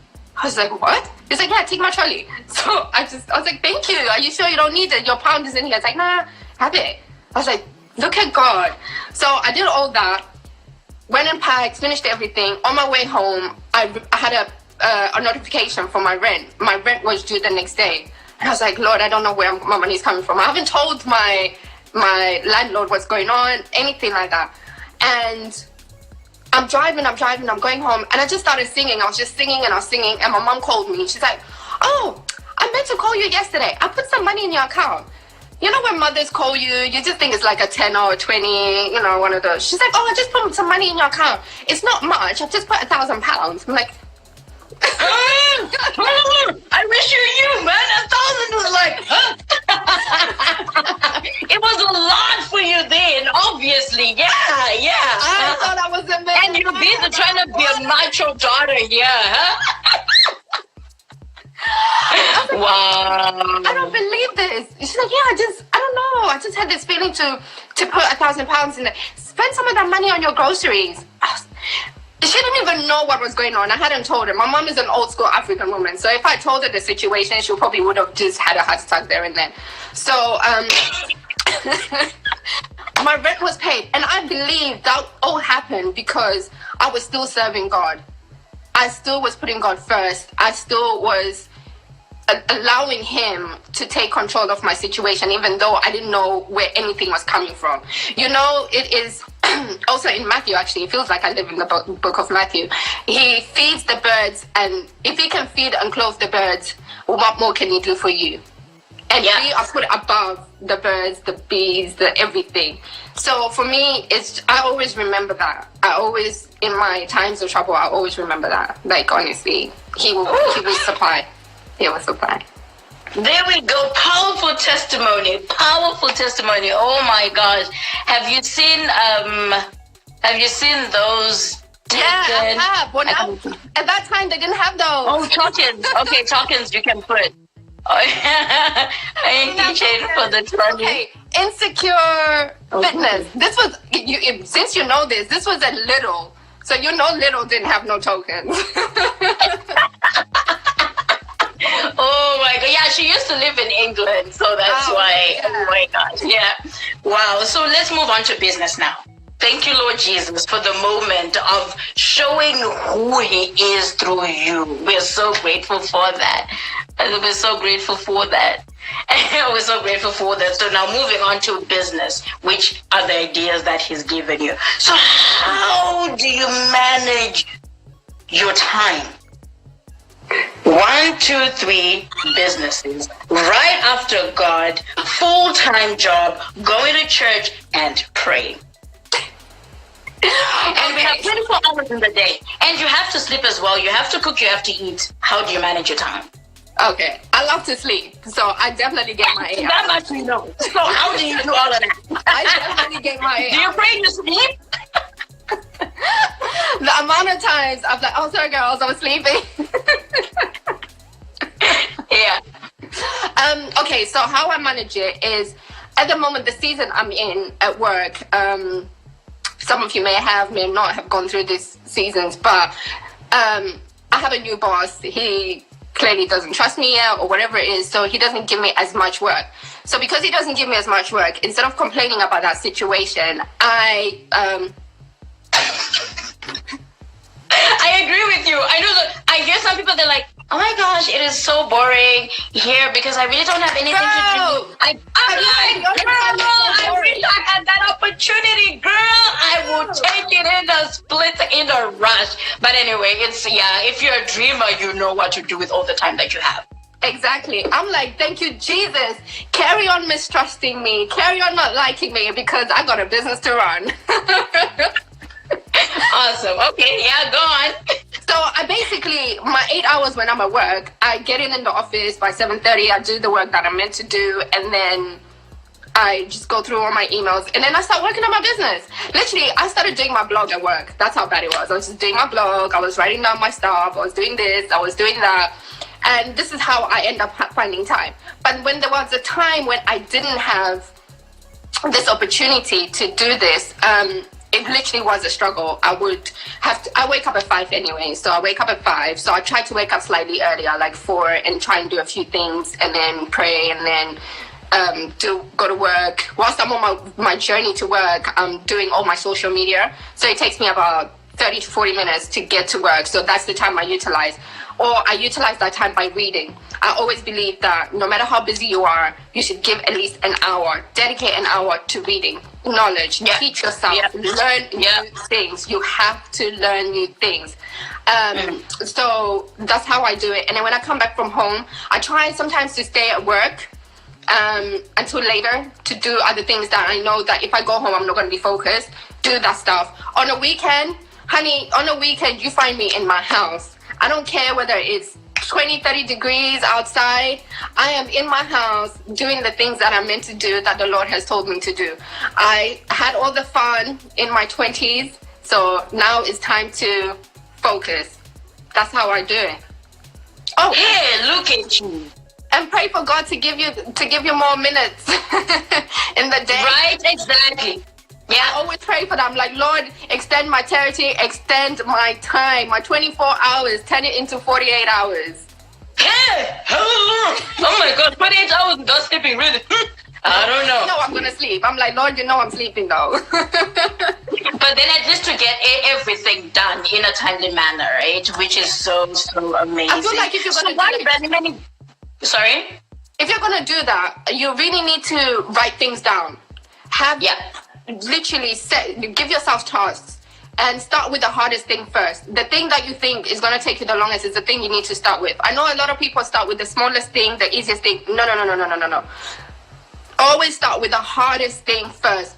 I was like, what? He's like, yeah, take my trolley. So I was like, thank you. Are you sure you don't need it? Your £1 is in here. It's like, nah, have it. I was like, look at God. So I did all that, went and packed, finished everything. On my way home, I had a notification for my rent. My rent was due the next day. And I was like, Lord, I don't know where my money is coming from. I haven't told my landlord what's going on, anything like that. And I'm driving, I'm going home. And I just started singing. I was just singing and I was singing. And my mom called me. She's like, oh, I meant to call you yesterday. I put some money in your account. You know when mothers call you, you just think it's like a 10 or 20, one of those. She's like, oh, I just put some money in your account. It's not much. I've just put £1,000. I'm like,
I wish you, man. 1,000 was like, it was a lot for you then, obviously. Yeah.
I thought I was a man.
And you're busy trying to be a macho daughter, huh? Wow.
I don't believe this. She's like, yeah, I don't know. I just had this feeling to put £1,000 in there. Spend some of that money on your groceries. She didn't even know what was going on. I hadn't told her. My mom is an old school African woman. So if I told her the situation, she probably would have just had a heart attack there and then. So my rent was paid. And I believe that all happened because I was still serving God. I still was putting God first. I still was allowing him to take control of my situation, even though I didn't know where anything was coming from. It is also in Matthew, actually. It feels like I live in the book of Matthew. He feeds the birds, and if he can feed and clothe the birds, what more can he do for you? And we are put above the birds, the bees, the everything. So for me, I always remember that. In my times of trouble, I always remember that. Like, honestly, he will supply. He will supply.
There we go. Powerful testimony. Oh my gosh. Have you seen those?
Yeah, I have. At that time, they didn't have those.
Oh, tokens. Okay, tokens you can put. I ain't teaching for the trolley.
Okay, insecure fitness. This was, since you know this was a Little. So Little didn't have no tokens.
Oh my god, yeah, she used to live in England, so that's why. Yeah. Oh my gosh, yeah. Wow, so let's move on to business now. Thank you, Lord Jesus, for the moment of showing who he is through you. We're so grateful for that. We're so grateful for that. We're so grateful for that. So now moving on to business, which are the ideas that he's given you. So how do you manage your time? 1, 2, 3 businesses, right after God, full-time job, going to church and praying. And we have 24 hours in the day. And you have to sleep as well. You have to cook, you have to eat. How do you manage your time?
Okay, I love to sleep, so I definitely get my 8 hours.
That much we know. So how do you do all of that?
I definitely get my 8 hours.
Do you pray in your sleep?
The amount of times I'm like, oh, sorry, girls, I was sleeping.
Yeah.
Okay, so how I manage it is, at the moment, the season I'm in at work, some of you may not have gone through these seasons, but I have a new boss. He clearly doesn't trust me yet or whatever it is, so he doesn't give me as much work. So because he doesn't give me as much work, instead of complaining about that situation, I agree with you. I know that. I hear some people, they're like, oh my gosh, it is so boring here because I really don't have anything to do. I'm like, girl, every time I had that opportunity, girl, I will take it in a split, in a rush. But anyway, if you're a dreamer, you know what to do with all the time that you have. Exactly. I'm like, thank you, Jesus. Carry on mistrusting me. Carry on not liking me because I got a business to run.
Awesome. Okay, yeah, go on.
So I basically, my 8 hours when I'm at work, I get in the office by 7:30. I do the work that I'm meant to do, and then I just go through all my emails, and then I start working on my business. Literally, I started doing my blog at work. That's how bad it was. I was just doing my blog. I was writing down my stuff. I was doing this. I was doing that. And this is how I end up finding time. But when there was a time when I didn't have this opportunity to do this, it literally was a struggle. I wake up at 5 anyway. So I wake up at 5. So I try to wake up slightly earlier, like 4, and try and do a few things, and then pray, and then go to work. Whilst I'm on my journey to work, I'm doing all my social media. So it takes me about 30 to 40 minutes to get to work. So that's the time I utilize. Or I utilize that time by reading. I always believe that no matter how busy you are, you should give at least an hour, dedicate an hour to reading, knowledge, teach yourself, learn new things. You have to learn new things. So that's how I do it. And then when I come back from home, I try sometimes to stay at work until later to do other things that I know that if I go home, I'm not going to be focused. Do that stuff. On a weekend, honey, on a weekend, you find me in my house. I don't care whether it's 20, 30 degrees outside. I am in my house doing the things that I'm meant to do, that the Lord has told me to do. I had all the fun in my 20s. So now it's time to focus. That's how I do it.
Oh, yeah, look at you.
And pray for God to give you more minutes in the day.
Right, exactly. Yeah.
I always pray for them. Like, Lord, extend my territory, extend my time, my 24 hours, turn it into 48 hours.
Yeah, hallelujah. Oh my God, 48 hours without sleeping, really? I don't know.
No, I'm going to sleep. I'm like, Lord, you know I'm sleeping though.
But then at least to get everything done in a timely manner, right? Which is so amazing.
I feel like if you're going to
Sorry?
If you're going to do that, you really need to write things down. Literally give yourself tasks and start with the hardest thing first. The thing that you think is going to take you the longest is the thing you need to start with. I know a lot of people start with the smallest thing, the easiest thing. No. Always start with the hardest thing first,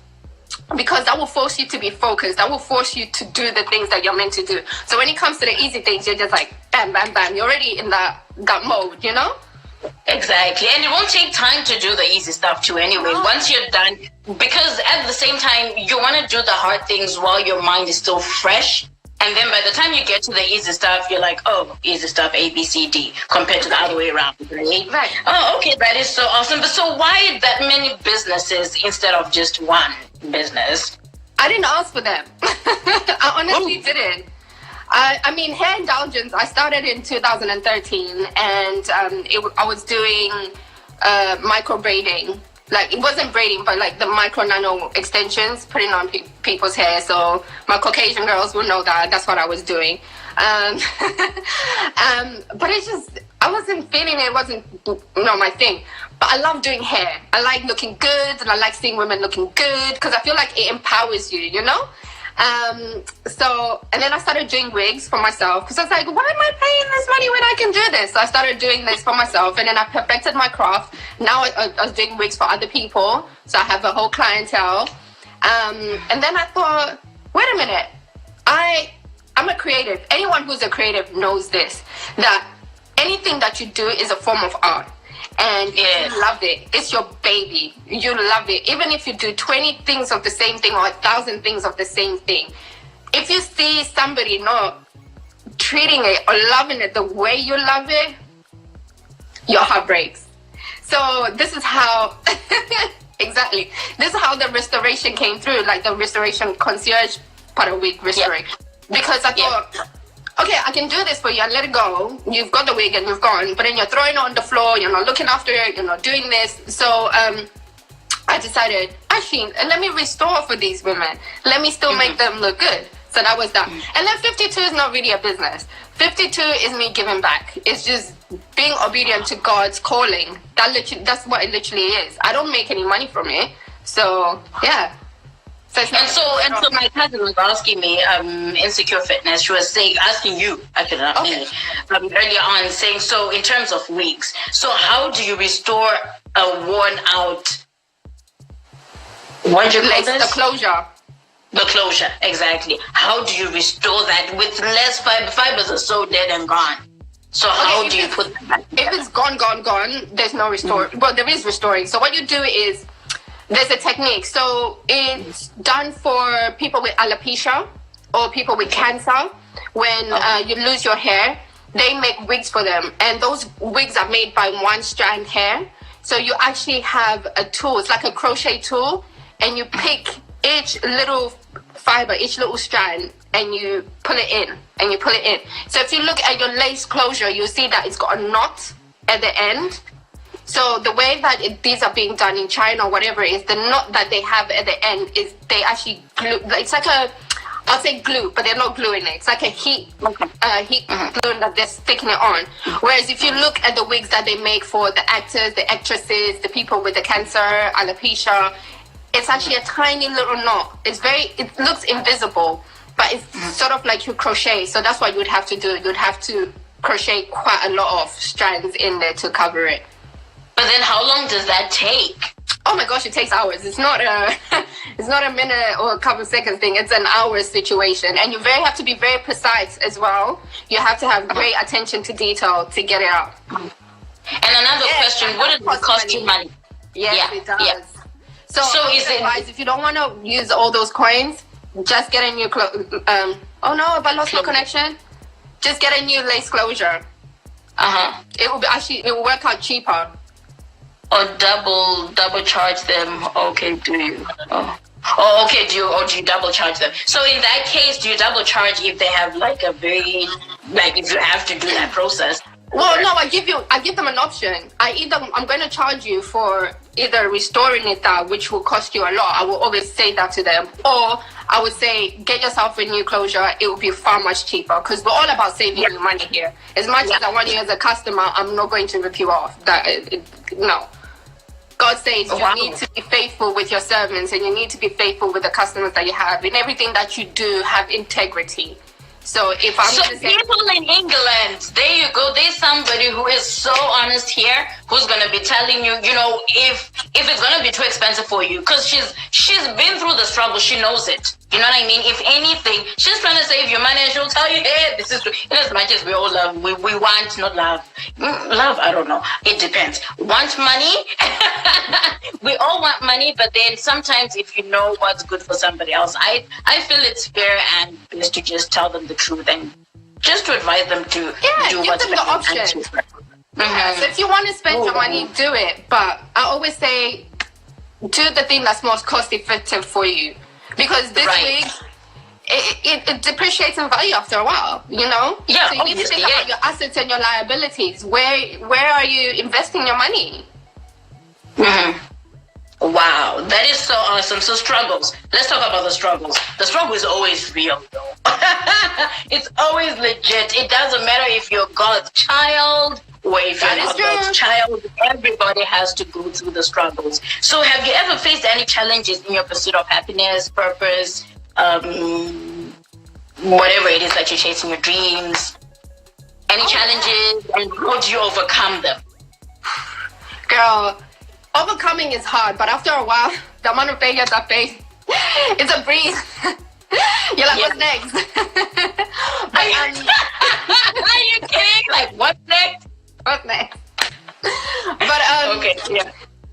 because that will force you to be focused. That will force you to do the things that you're meant to do. So when it comes to the easy things, you're just like bam, bam, bam. You're already in that mode, you know?
Exactly. And it won't take time to do the easy stuff too anyway. Once you're done, because at the same time, you want to do the hard things while your mind is still fresh. And then by the time you get to the easy stuff, you're like, oh, easy stuff, A, B, C, D, compared to the other way around, right?
Right.
Oh, okay, that is so awesome. But so why that many businesses instead of just one business?
I didn't ask for them. I honestly didn't. I mean, hair indulgence, I started in 2013, and I was doing micro braiding. Like, it wasn't braiding, but like the micro nano extensions, putting on people's hair. So my Caucasian girls will know that. That's what I was doing. But it's just, I wasn't feeling it. It wasn't, my thing. But I love doing hair. I like looking good, and I like seeing women looking good, because I feel like it empowers you, you know? And then I started doing wigs for myself, because I was like, why am I paying this money when I can do this? So I started doing this for myself, and then I perfected my craft. Now I was doing wigs for other people, so I have a whole clientele. And then I thought, wait a minute, I'm a creative. Anyone who's a creative knows this, that anything that you do is a form of art. And you love it. It's your baby. You love it. Even if you do 20 things of the same thing or 1,000 things of the same thing, if you see somebody not treating it or loving it the way you love it, your heart breaks. So this is how, exactly, this is how the restoration came through, like the restoration concierge part of wig restoring. Because I thought, okay, I can do this for you, and let it go. You've got the wig and you've gone, but then you're throwing it on the floor, you're not looking after it, you're not doing this. So I decided, actually, let me restore for these women. Let me still make them look good. So that was that. And then 52 is not really a business. 52 is me giving back. It's just being obedient to God's calling. That's what it literally is. I don't make any money from it. So, yeah. So it's not
and so my cousin was asking me, insecure fitness. She was saying, asking you, actually not me, earlier on, saying, so in terms of wigs, so how do you restore a worn out? What do you call this?
The closure.
The closure, exactly. How do you restore that with less fiber? Fibers are so dead and gone. So how do you put that back?
If it's gone, there's no restore. Well, there is restoring. So what you do is, there's a technique. So it's done for people with alopecia or people with cancer. When you lose your hair, they make wigs for them. And those wigs are made by one strand hair. So you actually have a tool. It's like a crochet tool. And you pick each little fiber, each little strand, and you pull it in, and you pull it in. So if you look at your lace closure, you'll see that it's got a knot at the end. So the way that these are being done in China or whatever is the knot that they have at the end is they actually glue. It's like I'll say glue, but they're not gluing it. It's like a heat glue that they're sticking it on. Whereas if you look at the wigs that they make for the actors, the actresses, the people with the cancer, alopecia, it's actually a tiny little knot. It looks invisible, but it's sort of like you crochet. So that's what you would have to do. You'd have to crochet quite a lot of strands in there to cover it.
But then how long does that take?
Oh my gosh, it takes hours. It's not a minute or a couple of seconds thing. It's an hour situation. And you have to be very precise as well. You have to have great attention to detail to get it out.
And another question, would it cost you money?
Yes, it does.
Yeah.
So is it advice, if you don't want to use all those coins, just get a new oh no, have I lost my connection? Just get a new lace closure. It will work out cheaper.
Or double charge them. Okay, do you? Oh, okay. Do you double charge them? So in that case, do you double charge if they have like a very, like if you have to do that process?
Well, no, I give them an option. I'm going to charge you for either restoring it that, which will cost you a lot. I will always say that to them. Or I would say, get yourself a new closure. It will be far much cheaper because we're all about saving you money here. As much as I want you as a customer, I'm not going to rip you off. No. God says you need to be faithful with your servants and you need to be faithful with the customers that you have. In everything that you do, have integrity. So if I'm
so people in England, there you go. There's somebody who is so honest here, who's gonna be telling you, if it's gonna be too expensive for you, because she's been through the struggle, she knows it. You know what I mean? If anything, she's trying to save you money, and she'll tell you, hey, this is true. As much as we all love, we want not love. Love, I don't know. It depends. Want money? We all want money, but then sometimes if you know what's good for somebody else, I feel it's fair and best to just tell them the truth and just to advise them to do what's
give them the option. So if you want to spend your money, do it. But I always say, do the thing that's most cost effective for you. Because this wig, it depreciates in value after a while, Yeah, so you need to think about your assets and your liabilities. Where are you investing your money?
Wow, that is so awesome. So struggles. Let's talk about the struggles. The struggle is always real, though. It's always legit. It doesn't matter if you're God's child or if you're not God's child. Everybody has to go through the struggles. So have you ever faced any challenges in your pursuit of happiness, purpose, whatever it is that you're chasing, your dreams? Any challenges, and how do you overcome them?
Girl, overcoming is hard, but after a while, the amount of failures I face, it's a breeze. You're like, what's next?
Are you kidding? Like, what's next?
What's next? But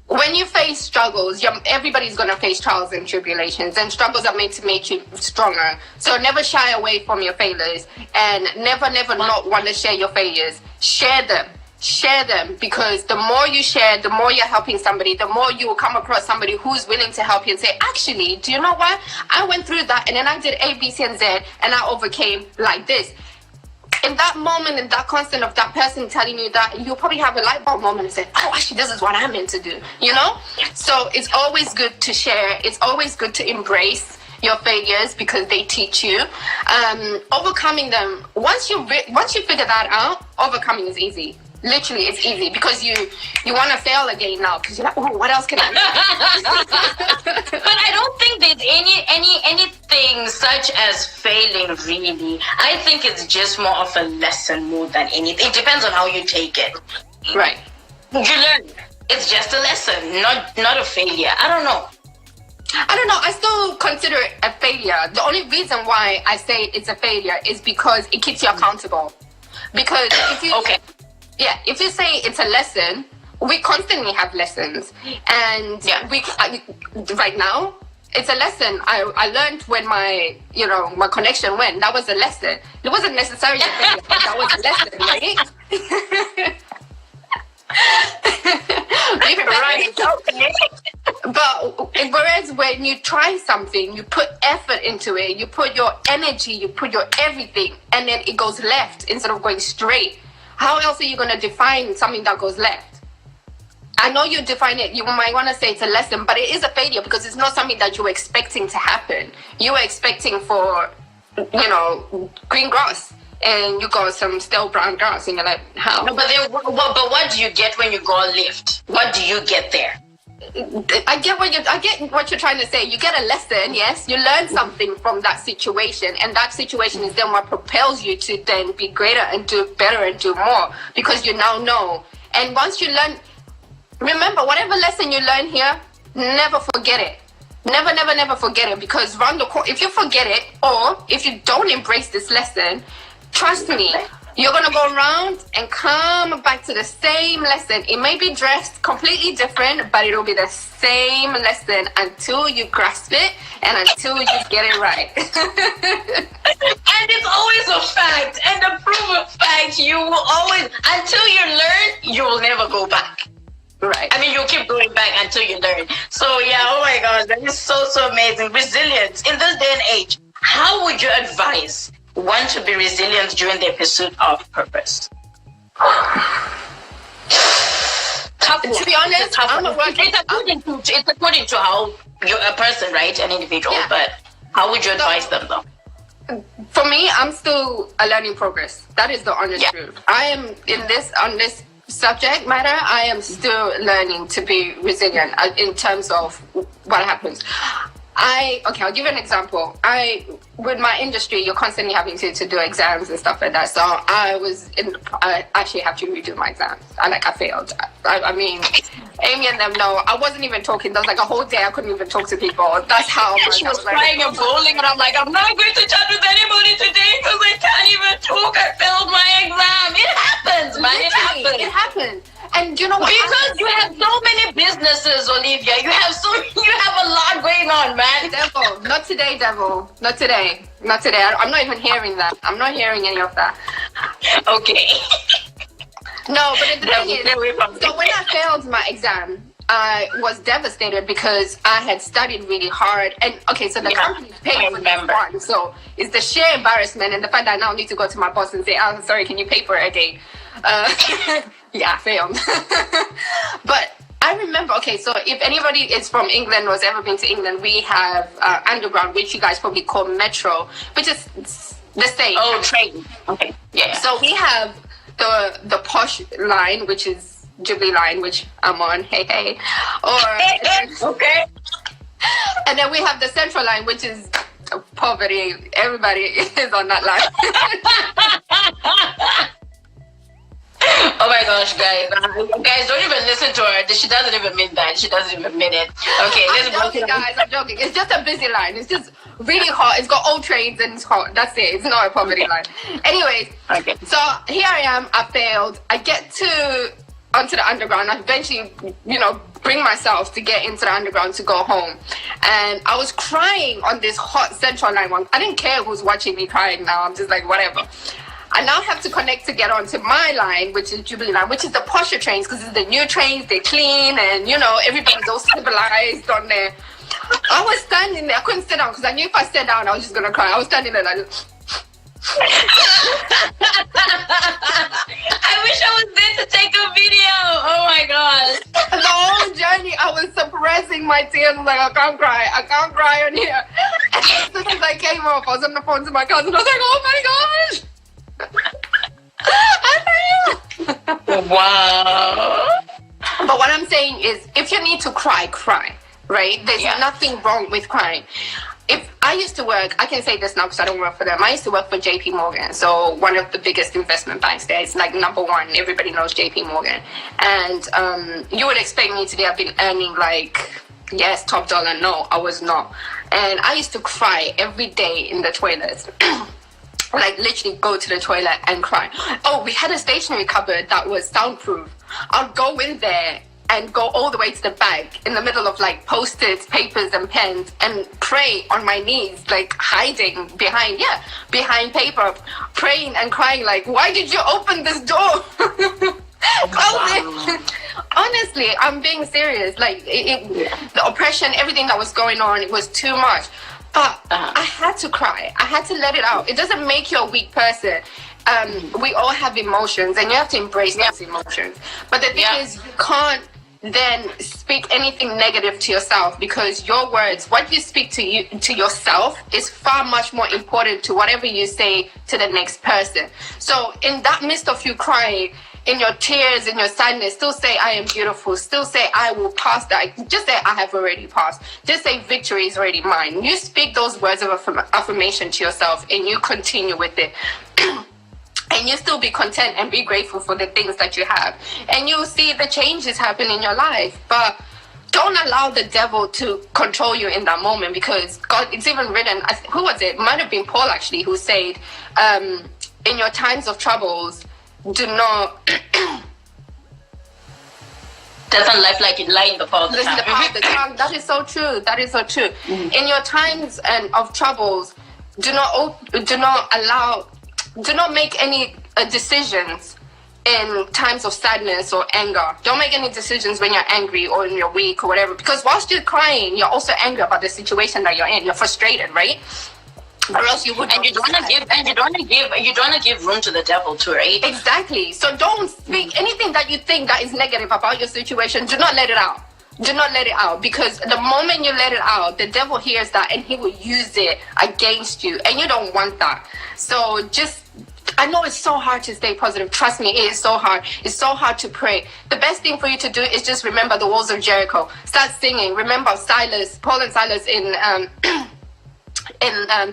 when you face struggles, everybody's going to face trials and tribulations, and struggles are made to make you stronger. So never shy away from your failures, and never not want to share your failures. Share them, because the more you share, the more you're helping somebody, the more you will come across somebody who's willing to help you and say, actually, do you know what? I went through that and then I did A, B, C, and Z and I overcame like this. In that moment, in that constant of that person telling you that, you'll probably have a light bulb moment and say, oh, actually, this is what I'm meant to do, So it's always good to share. It's always good to embrace your failures because they teach you. Overcoming them, once you figure that out, overcoming is easy. Literally, it's easy because you want to fail again now because you're like, oh, what else can I do?
But I don't think there's anything such as failing, really. I think it's just more of a lesson more than anything. It depends on how you take it.
Right.
You learn. It's just a lesson, not a failure. I don't know.
I still consider it a failure. The only reason why I say it's a failure is because it keeps you accountable. Because if you if you say it's a lesson, we constantly have lessons, and right now it's a lesson. I learned when my connection went. That was a lesson. It wasn't necessarily a failure, but that was a lesson, right?
Right. Okay.
But whereas when you try something, you put effort into it, you put your energy, you put your everything, and then it goes left instead of going straight. How else are you going to define something that goes left? I know you define it, you might want to say it's a lesson, but it is a failure because it's not something that you were expecting to happen. You were expecting for, green grass, and you got some stale brown grass, and you're like, how?
No, but what do you get when you go left? What do you get there?
I get what you're trying to say. You get a lesson, yes. You learn something from that situation, and that situation is then what propels you to then be greater and do better and do more because you now know. And once you learn, remember, whatever lesson you learn here, never forget it. Never forget it, because if you forget it or if you don't embrace this lesson, trust me, you're going to go around and come back to the same lesson. It may be dressed completely different, but it'll be the same lesson until you grasp it and until you get it right.
And it's always a fact. And the proof of fact, you will always, until you learn, you will never go back.
Right.
I mean, you'll keep going back until you learn. So, yeah, oh my gosh, that is so amazing. Resilience. In this day and age, how would you advise one to be resilient during their pursuit of purpose?
To be honest,
it's according to how you're a person, right? An individual. Yeah. But how would you advise them, though?
For me, I'm still a learning progress. That is the honest truth. I am on this subject matter. I am still learning to be resilient in terms of what happens. I'll give you an example. With my industry, you're constantly having to do exams and stuff like that. So I actually have to redo my exams. I failed. I mean, Amy and them know. I wasn't even talking. There was like a whole day I couldn't even talk to people. That's how
she was crying and bawling, and I'm like, I'm not going to chat with anybody today because I can't even talk. I failed my exam. It happens, man.
It happens. And you know what?
Because you have so many businesses, Olivia. You have a lot going on, man.
Devil, not today, devil. Not today. I'm not even hearing that. I'm not hearing any of that.
Okay.
No, but the thing is, so when I failed my exam, I was devastated because I had studied really hard. And so the company paid for this one. So it's the sheer embarrassment and the fact that I now need to go to my boss and say, "I'm sorry, can you pay for it again?" Yeah, I failed. But I remember, so if anybody is from England or has ever been to England, we have Underground, which you guys probably call Metro, which is the same.
Oh, train. Okay. Yeah.
So we have the posh line, which is Jubilee line, which I'm on. Hey.
Okay.
And then we have the Central line, which is poverty. Everybody is on that line.
Oh my gosh, guys, don't even listen to her. She doesn't even mean that. She doesn't even mean it. Okay,
I'm joking. It's just a busy line. It's just really hot. It's got old trains and it's hot. That's it. It's not a poverty line. Anyways, so here I am. I failed. I get onto the Underground. I eventually, bring myself to get into the Underground to go home. And I was crying on this hot Central line one. I didn't care who's watching me crying now. I'm just like, whatever. I now have to connect to get onto my line, which is Jubilee line, which is the posher trains, because it's the new trains, they're clean, and everybody's all civilized on there. I was standing there, I couldn't sit down because I knew if I sat down I was just gonna cry. I was standing there like
I wish I was there to take a video. Oh my god.
The whole journey I was suppressing my tears. I was like, I can't cry on here. And as soon as I came off, I was on the phone to my cousin. I was like, oh my gosh.
Wow.
But what I'm saying is, if you need to cry, right? There's nothing wrong with crying. If I used to work, I can say this now because I don't work for them. I used to work for JP Morgan. So one of the biggest investment banks there. It's like number one. Everybody knows JP Morgan. And you would expect me to have been earning like, yes, top dollar. No, I was not. And I used to cry every day in the toilets. Like literally go to the toilet and cry. Oh, we had a stationery cupboard that was soundproof. I'd go in there and go all the way to the back in the middle of like post-its, papers and pens and pray on my knees, like hiding behind paper, praying and crying like, why did you open this door? Wow. Honestly, I'm being serious. Like the oppression, everything that was going on, it was too much. But I had to cry. I had to let it out. It doesn't make you a weak person. We all have emotions and you have to embrace those emotions. But the thing is, you can't then speak anything negative to yourself, because your words, what you speak to yourself is far much more important to whatever you say to the next person. So in that midst of you crying, in your tears, in your sadness, still say, I am beautiful. Still say, I will pass that. Just say, I have already passed. Just say, victory is already mine. You speak those words of affirmation to yourself and you continue with it. And you still be content and be grateful for the things that you have. And you'll see the changes happen in your life. But don't allow the devil to control you in that moment, because God, it's even written, who was it? It might have been Paul actually, who said, in your times of troubles, do not...
Doesn't life like it lie in the power of the tongue.
The tongue. That is so true. That is so true. Mm-hmm. In your times of troubles, do not make any decisions in times of sadness or anger. Don't make any decisions when you're angry or when you're weak or whatever, because whilst you're crying, you're also angry about the situation that you're in. You're frustrated, right? Or else you would.
And you don't want to give room to the devil too, right?
Exactly. So don't speak anything that you think that is negative about your situation. Do not let it out. Do not let it out, because the moment you let it out, the devil hears that and he will use it against you, and you don't want that. So I know it's so hard to stay positive. Trust me, it is so hard. It's so hard to pray. The best thing for you to do is just remember the walls of Jericho. Start singing. Remember Paul and Silas in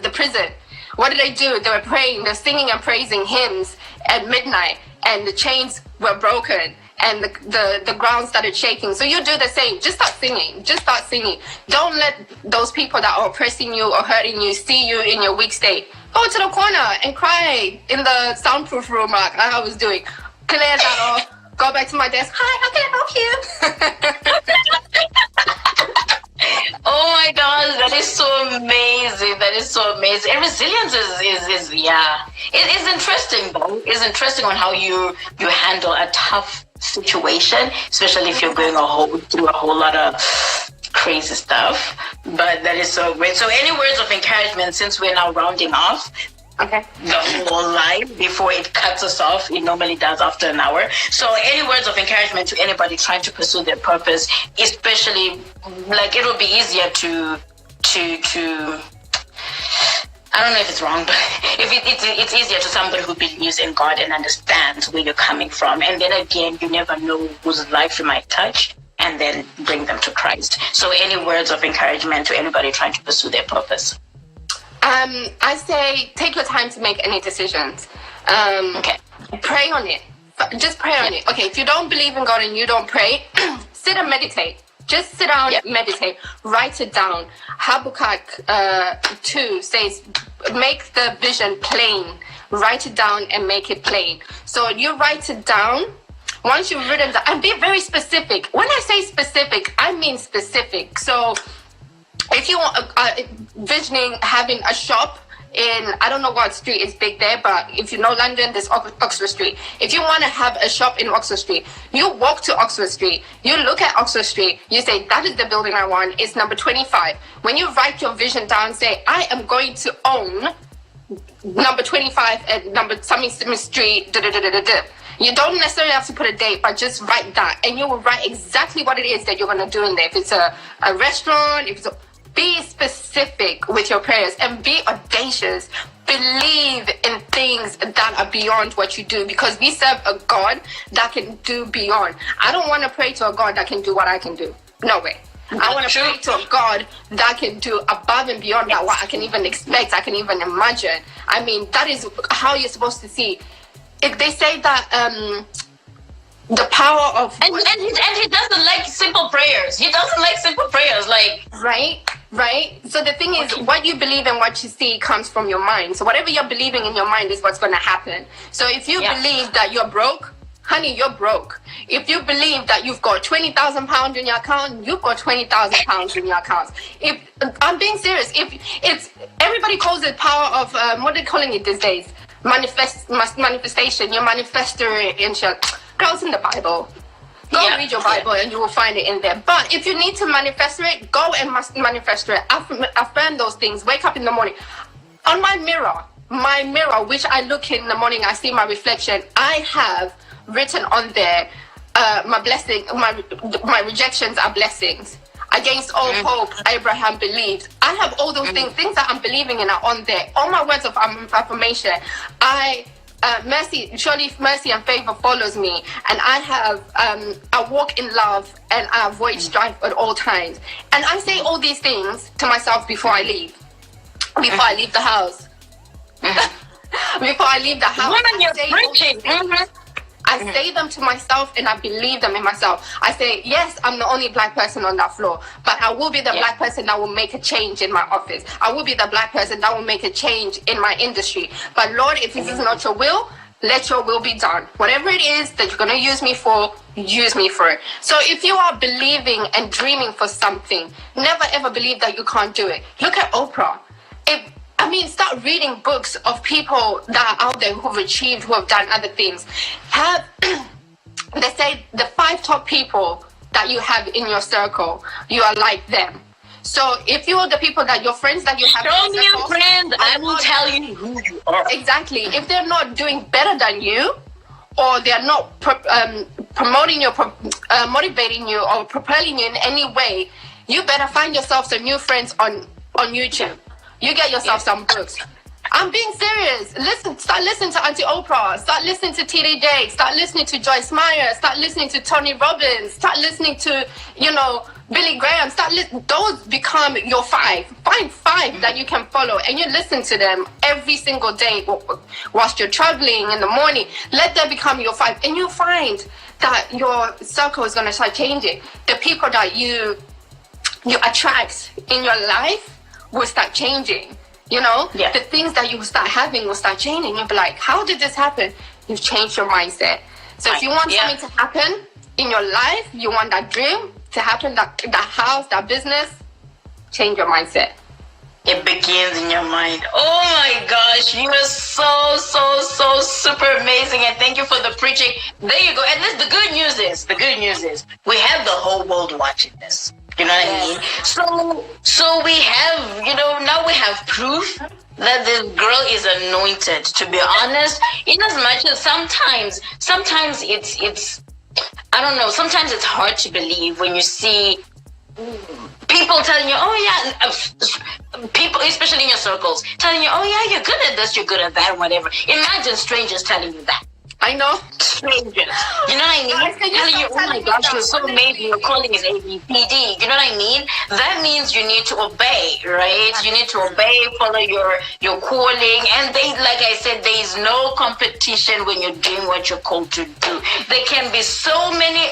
the prison. What did they do? They were praying. They're singing and praising hymns at midnight, and the chains were broken. And the ground started shaking. So you do the same. Just start singing. Just start singing. Don't let those people that are oppressing you or hurting you see you in your weak state. Go to the corner and cry in the soundproof room like I was doing. Clear that off. Go back to my desk. Hi, how can I help
you? Oh my gosh, that is so amazing. That is so amazing. And resilience is It's interesting though. It's interesting on how you handle a tough situation, especially if you're going through a whole lot of crazy stuff. But that is so great. So any words of encouragement, since we're now rounding off the whole live before it cuts us off? It normally does after an hour. So any words of encouragement to anybody trying to pursue their purpose, especially like it will be easier to I don't know if it's wrong, but if it's easier to somebody who believes in God and understands where you're coming from. And then again, you never know whose life you might touch and then bring them to Christ. So any words of encouragement to anybody trying to pursue their purpose?
I say take your time to make any decisions. Pray on it. Just pray on it. Okay, if you don't believe in God and you don't pray, sit and meditate. Just sit down, meditate, write it down. Habakkuk 2 says, make the vision plain. Write it down and make it plain. So you write it down. Once you've written that, and be very specific. When I say specific, I mean specific. So if you want visioning having a shop in, I don't know what street is big there, but if you know London, there's Oxford Street. If you want to have a shop in Oxford Street, you walk to Oxford Street, you look at Oxford Street, you say, that is the building I want, it's number 25. When you write your vision down, say, I am going to own number 25 at number something street, You don't necessarily have to put a date, but just write that, and you will write exactly what it is that you're going to do in there. If it's a restaurant, if it's be specific with your prayers and be audacious. Believe in things that are beyond what you do, because we serve a God that can do beyond. I don't want to pray to a God that can do what I can do. No way. I want to pray to a God that can do above and beyond that what I can even expect, I can even imagine. I mean, that is how you're supposed to see. If they say that the power of
and he doesn't like simple prayers. He doesn't like simple prayers, like
right. So the thing is, what you believe and what you see comes from your mind. So whatever you're believing in your mind is what's going to happen. So if you believe that you're broke, honey, you're broke. If you believe that you've got £20,000 in your account, you've got £20,000 in your account. If I'm being serious, if it's everybody calls it power of what are they calling it these days? Manifestation. You're manifesting in your girls in the Bible. Go read your Bible and you will find it in there. But if you need to manifest it, go and manifest it. Affirm those things. Wake up in the morning. On my mirror, which I look in the morning, I see my reflection. I have written on there, my blessing, my rejections are blessings. Against all hope, Abraham believed. I have all those things that I'm believing in are on there. All my words of affirmation. Surely mercy and favor follows me, and I have I walk in love and I avoid strife at all times. And I say all these things to myself before I leave the house. Before I leave the house,
woman, you're preaching.
I say them to myself and I believe them in myself. I say, yes, I'm the only black person on that floor, but I will be the black person that will make a change in my office. I will be the black person that will make a change in my industry. But Lord, if this is not your will, let your will be done. Whatever it is that you're going to use me for it. So if you are believing and dreaming for something, never ever believe that you can't do it. Look at Oprah. Start reading books of people that are out there who've achieved, who have done other things. They say the 5 top people that you have in your circle, you are like them. So if you are the people that your friends that you have,
show me a friend, I will tell you who you are.
Exactly. If they're not doing better than you, or they're not promoting you, motivating you, or propelling you in any way, you better find yourself some new friends on YouTube. You get yourself some books. I'm being serious. Start listening to Auntie Oprah. Start listening to TD Jakes. Start listening to Joyce Meyer. Start listening to Tony Robbins. Start listening to, Billy Graham. Those become your 5. Find 5 that you can follow, and you listen to them every single day whilst you're traveling in the morning. Let them become your 5, and you'll find that your circle is going to start changing. The people that you attract in your life will start changing, the things that you will start having will start changing. You'll be like, how did this happen? You've changed your mindset. So if you want something to happen in your life, you want that dream to happen, that house, that business, change your mindset.
It begins in your mind. Oh my gosh, you are so super amazing, and thank you for the preaching. There you go. And this, the good news is we have the whole world watching this. You know what I mean? So we have, now we have proof that this girl is anointed. To be honest, in as much as sometimes it's I don't know, sometimes it's hard to believe when you see people telling you, people, especially in your circles, telling you, you're good at this, you're good at that, whatever. Imagine strangers telling you that.
I know.
Strangers. You know what I mean? Telling you, oh my gosh, you're so amazing, your calling is ABCD. You know what I mean? That means you need to obey, right? You need to obey, follow your calling. And like I said, there is no competition when you're doing what you're called to do. There can be so many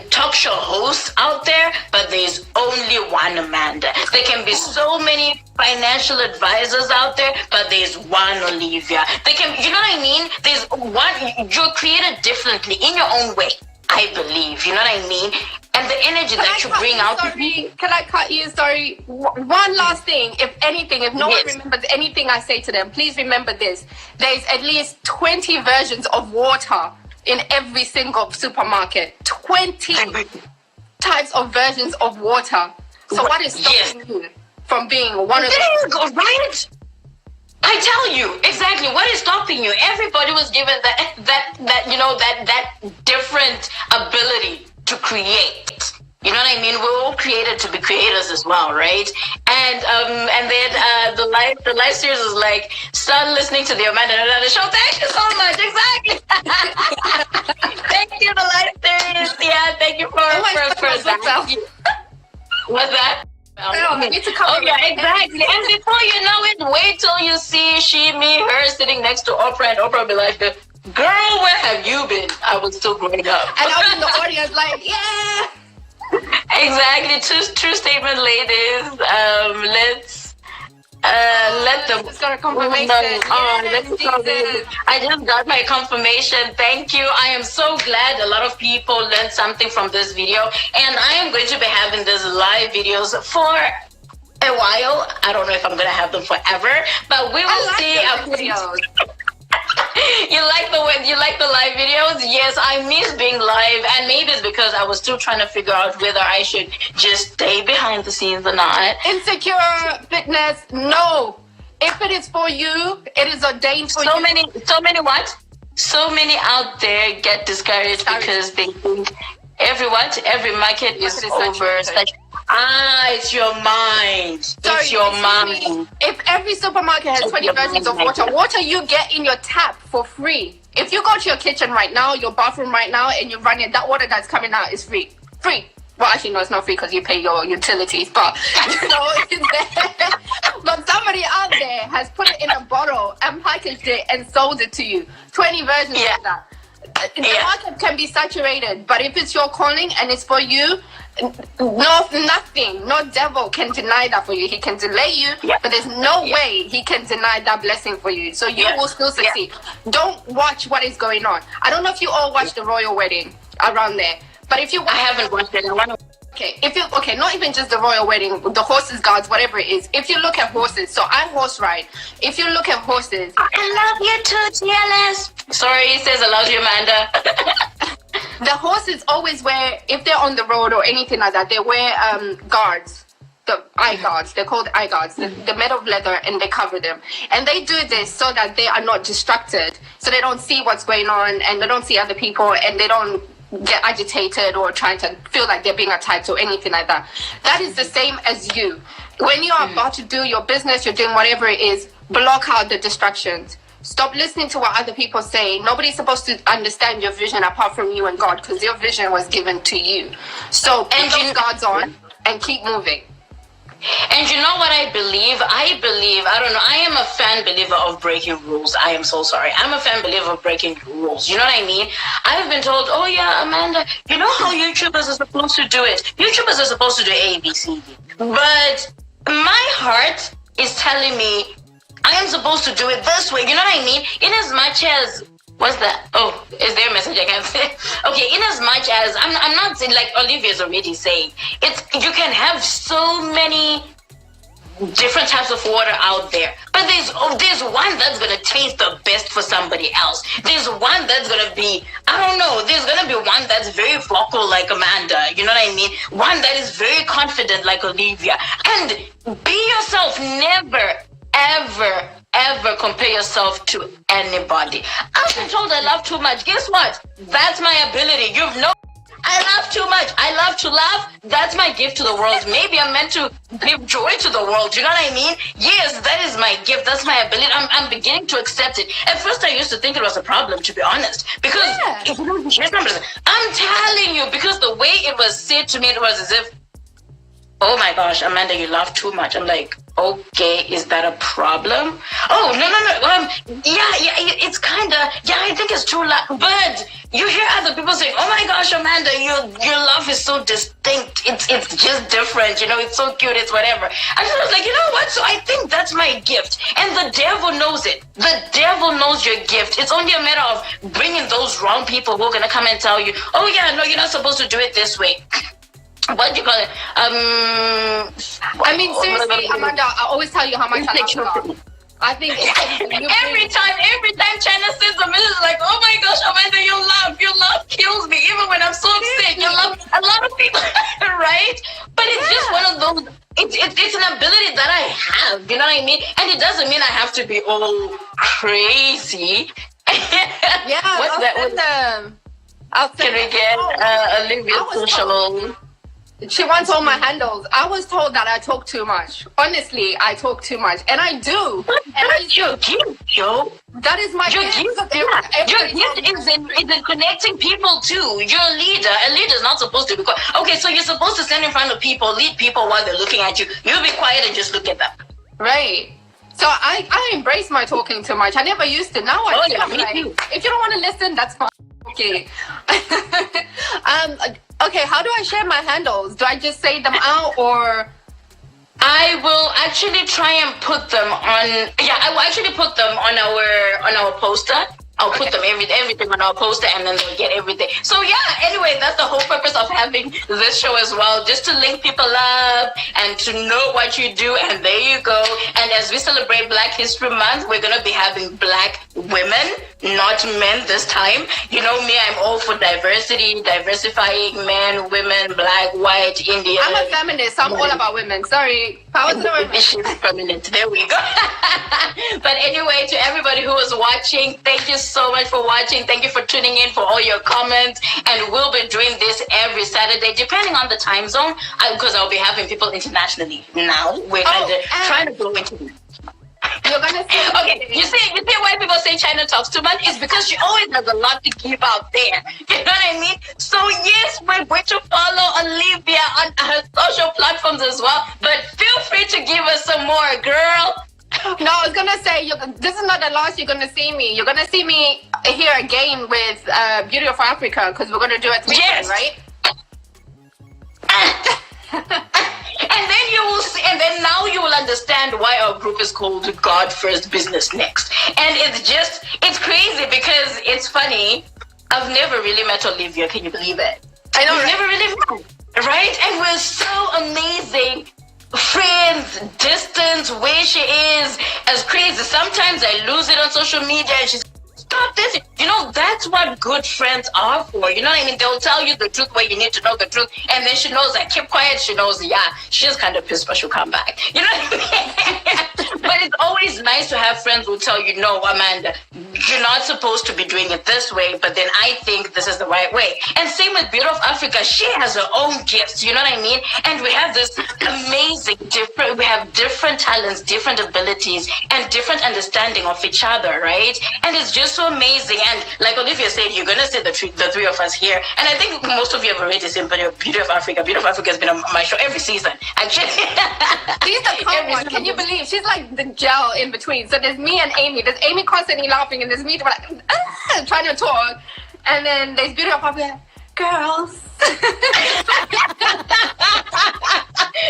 talk show hosts out there, but there's only one Amanda. There can be so many financial advisors out there, but there's one Olivia. They can, you know what I mean? There's one, you're created differently in your own way, I believe. You know what I mean? And the energy that you bring out.
Can I cut you? Sorry. One last thing. If anything, if no one remembers anything I say to them, please remember this. There's at least 20 versions of water in every single supermarket. 20 types of versions of water. So what is stopping you from being one of them?
Right? I tell you exactly what is stopping you. Everybody was given that different ability to create. You know what I mean? We're all created to be creators as well, right? And then the live series is like, start listening to the Amanda show. Thank you so much. Exactly. Thank you, the live series. Yeah, thank you for that. What's that?
No, I need to cover.
Oh yeah, exactly. And before you know it, wait till you see she, me, her sitting next to Oprah, and Oprah will be like, "Girl, where have you been? I was still growing up."
And I was in the audience like, yeah.
Exactly. True statement, ladies. Let them.
Just got a confirmation.
I just got my confirmation. Thank you. I am so glad a lot of people learned something from this video, and I am going to be having these live videos for a while. I don't know if I'm going to have them forever, but we will see. You like the live videos? Yes, I miss being live, and maybe it's because I was still trying to figure out whether I should just stay behind the scenes or not.
Insecure fitness, no. If it is for you, it is ordained for you.
So many out there get discouraged because they think every market is over. It's your mind.
Sorry,
it's your mind.
If every supermarket has 20 versions of water you get in your tap for free. If you go to your kitchen right now, your bathroom right now, and you run it, that water that's coming out is free. Free. Well, actually, no, it's not free because you pay your utilities, but you know, it's there. But somebody out there has put it in a bottle and packaged it and sold it to you. 20 versions of that. The market can be saturated, but if it's your calling and it's for you, no devil can deny that for you. He can delay you, but there's no way he can deny that blessing for you. So you will still succeed. Don't watch what is going on. I don't know if you all watched the royal wedding around there, but if you
I haven't watched it.
Not even just the royal wedding, the horses, guards, whatever it is. If you look at horses, so I horse ride. If you look at horses,
I love you too, TLS. Sorry, it says I love you, Amanda.
The horses always wear, if they're on the road or anything like that, they wear guards, the eye guards. They're called eye guards. They're made of leather and they cover them. And they do this so that they are not distracted, so they don't see what's going on and they don't see other people and they don't get agitated or trying to feel like they're being attacked or anything like that. That is the same as you. When you are about to do your business, you're doing whatever it is, block out the distractions. Stop listening to what other people say. Nobody's supposed to understand your vision apart from you and God, because your vision was given to you. So put those guards on and keep moving.
And you know what I believe? I don't know, I am a fan believer of breaking rules. I am so sorry. I'm a fan believer of breaking rules. You know what I mean? I've been told, oh yeah, Amanda, you know how YouTubers are supposed to do it? YouTubers are supposed to do A, B, C, D. But my heart is telling me I am supposed to do it this way. You know what I mean? In as much as, what's that? Oh, is there a message I can say? Okay, in as much as, I'm not saying, like Olivia's already saying, you can have so many different types of water out there, but there's one that's gonna taste the best for somebody else. There's one that's gonna be, I don't know, there's gonna be one that's very vocal like Amanda, you know what I mean? One that is very confident like Olivia. And be yourself. Never ever compare yourself to anybody. I've been told I laugh too much. Guess what? That's my ability. I laugh too much. I love to laugh. That's my gift to the world. Maybe I'm meant to give joy to the world. You know what I mean? Yes, that is my gift. That's my ability. I'm beginning to accept it. At first, I used to think it was a problem, to be honest. Because I'm telling you, because the way it was said to me, it was as if, oh my gosh, Amanda, you laugh too much. I'm like, okay, is that a problem? Oh, no. It's kind of, I think it's too loud. But you hear other people saying, oh my gosh, Amanda, your laugh is so distinct. It's just different. You know, it's so cute. It's whatever. And I was like, you know what? So I think that's my gift. And the devil knows it. The devil knows your gift. It's only a matter of bringing those wrong people who are going to come and tell you, oh yeah, no, you're not supposed to do it this way. What do you call it?
I mean, seriously, Amanda, I always tell you how much I love you. I think
every time China says a message like, oh my gosh, Amanda, your love kills me. Even when I'm so upset, you love a lot of people, right? But it's just one of those. It's an ability that I have. You know what I mean? And it doesn't mean I have to be all crazy.
What's that?
Can we get Olivia's social?
She wants all my handles. I was told that I talk too much. Honestly, I talk too much, and I do. And I
Your gift, Joe.
that is my
Your
gift.
gift, yeah. Your gift is in connecting people too. You're a leader. A leader is not supposed to be quiet. Okay, so you're supposed to stand in front of people, lead people while they're looking at you. You be quiet and just look at them.
Right. So I embrace my talking too much. I never used to. Now I
yeah,
I'm
me
like,
too.
if you don't want to listen, that's fine. Okay. Okay, how do I share my handles? Do I just say them out or
I will actually try and put them on. Yeah, I will actually put them on our poster. I'll put them everything on our poster, and then they'll get everything. So yeah. Anyway, that's the whole purpose of having this show as well, just to link people up and to know what you do. And there you go. And as we celebrate Black History Month, we're gonna be having Black women, not men this time. You know me, I'm all for diversity, diversifying men, women, Black, white, Indian.
I'm a feminist, so I'm all about women. Sorry. Power to the women.
She's permanent. There we go. But anyway, to everybody who was watching, thank you so much for watching. Thank you for tuning in, for all your comments. And we'll be doing this every Saturday, depending on the time zone, because I'll be having people internationally now. We're trying to go into it.
You're gonna say
Okay, you see why people say China talks too much? It's because she always has a lot to give out there. You know what I mean? So yes, we're going to follow Olivia on her social platforms as well. But feel free to give us some more, girl.
No, I was gonna say this is not the last you're gonna see me. You're gonna see me here again with Beauty of Africa because we're gonna do it
Yes.
right?
And then you will see, and then now you will understand why our group is called God First, Business Next. And it's crazy because it's funny. I've never really met Olivia. Can you believe it?
I know,
We've
right?
never really met, right? And we're so amazing. Friends, distance, where she is, as crazy. Sometimes I lose it on social media and she's stop this. You know, that's what good friends are for. You know what I mean? They'll tell you the truth where you need to know the truth. And then she knows I keep quiet. She knows, yeah, she's kind of pissed, but she'll come back. You know what I mean? But it's always nice to have friends who tell you, no, Amanda, you're not supposed to be doing it this way, but then I think this is the right way. And same with Beauty of Africa. She has her own gifts. You know what I mean? And we have this amazing, we have different talents, different abilities, and different understanding of each other, right? And it's just so amazing. And like Olivia said, you're going to see the three of us here. And I think most of you have already seen Beauty of Africa. Beauty of Africa has been on my show every season, actually.
She's the calm one. Can you believe? She's like the gel in between. So there's me and Amy. There's Amy constantly laughing, and there's me like trying to talk. And then there's Beauty of Africa. Girls.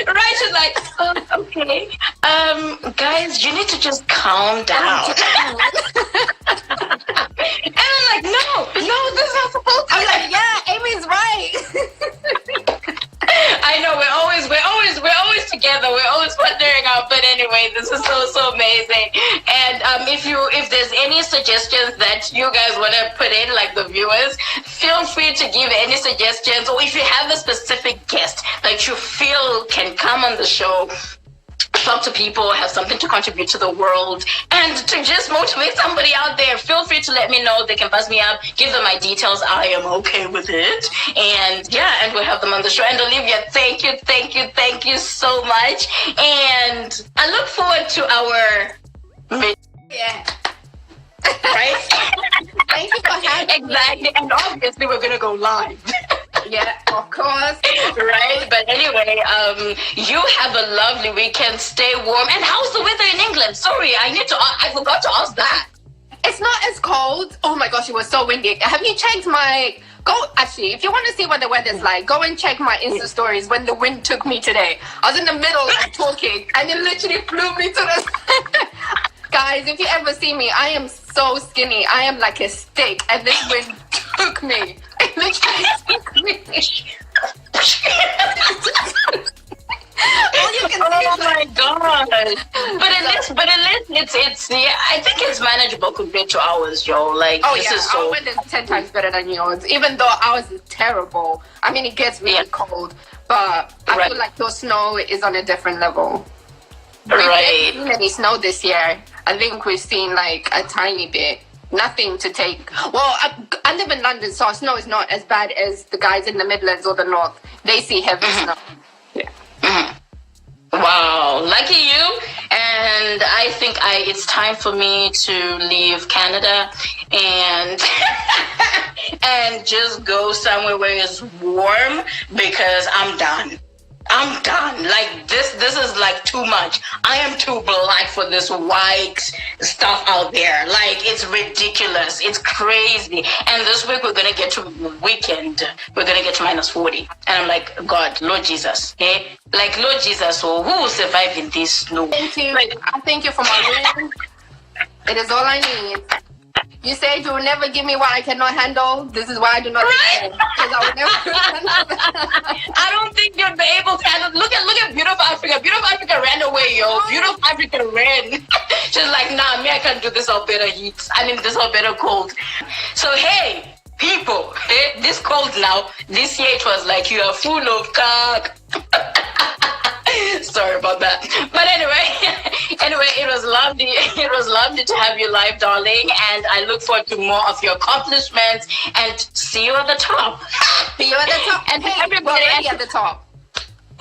Right? She's like, oh, okay. Guys, you need to just calm down. And I'm like, no, this is not supposed to.
I'm like, yeah, Amy's right.
I know we're always together. We're always partnering up. But anyway, this is so amazing. And if there's any suggestions that you guys want to put in, like the viewers, feel free to give any suggestions. Or if you have a specific guest that you feel can come on the show, talk to people, have something to contribute to the world, and to just motivate somebody out there, feel free to let me know. They can buzz me up, give them my details. I am okay with it. And yeah, and we'll have them on the show. And Olivia, thank you so much. And I look forward to our
Yeah.
right?
Thank you for having me.
Exactly. And obviously we're gonna go live.
Yeah, of course.
Right, but anyway, you have a lovely weekend. Stay warm. And how's the weather in England? Sorry, I forgot to ask that.
It's not as cold. Oh my gosh, it was so windy. Have you checked actually, if you want to see what the weather's like, go and check my Insta stories when the wind took me today. I was in the middle of talking and it literally flew me to the Guys, if you ever see me, I am so skinny. I am like a stick and this wind took me. It literally took me. All you can see
Oh
is
my god! But at least it's yeah. I think it's manageable compared to ours, yo. Like
oh
this
yeah,
is so.
our weather's 10 times better than yours. Even though ours is terrible. I mean, it gets really cold, but I feel like your snow is on a different level. We
Right.
didn't see any snow this year. I think we've seen like a tiny bit. nothing to take. Well, I live in London, so snow is not as bad as the guys in the Midlands or the North. They see heavy snow. Yeah.
Wow, lucky you. And I think it's time for me to leave Canada and and just go somewhere where it's warm because I'm done. I'm done. Like this is like too much. I am too black for this white stuff out there. Like it's ridiculous. It's crazy. And this week we're gonna get to weekend. We're gonna get to -40. And I'm like, God, Lord Jesus. Eh? Like Lord Jesus, so who will survive in this snow?
Thank you. I thank you for my win. It is all I need. You said you will never give me what I cannot handle. This is why I do not
Right?
because I will never handle
I don't think you'd be able to handle. Look at beautiful Africa. Beautiful Africa ran away, yo. Beautiful Africa ran. She's like, nah, me, I can't do this Alberta heat. I mean, this Alberta cold. So hey, people, this cold now. This year it was like you are full of cock. Sorry about that. But anyway, it was lovely. It was lovely to have you live, darling. And I look forward to more of your accomplishments. And see you at the top.
See you at the top.
And
hey,
everybody
we're already at the top.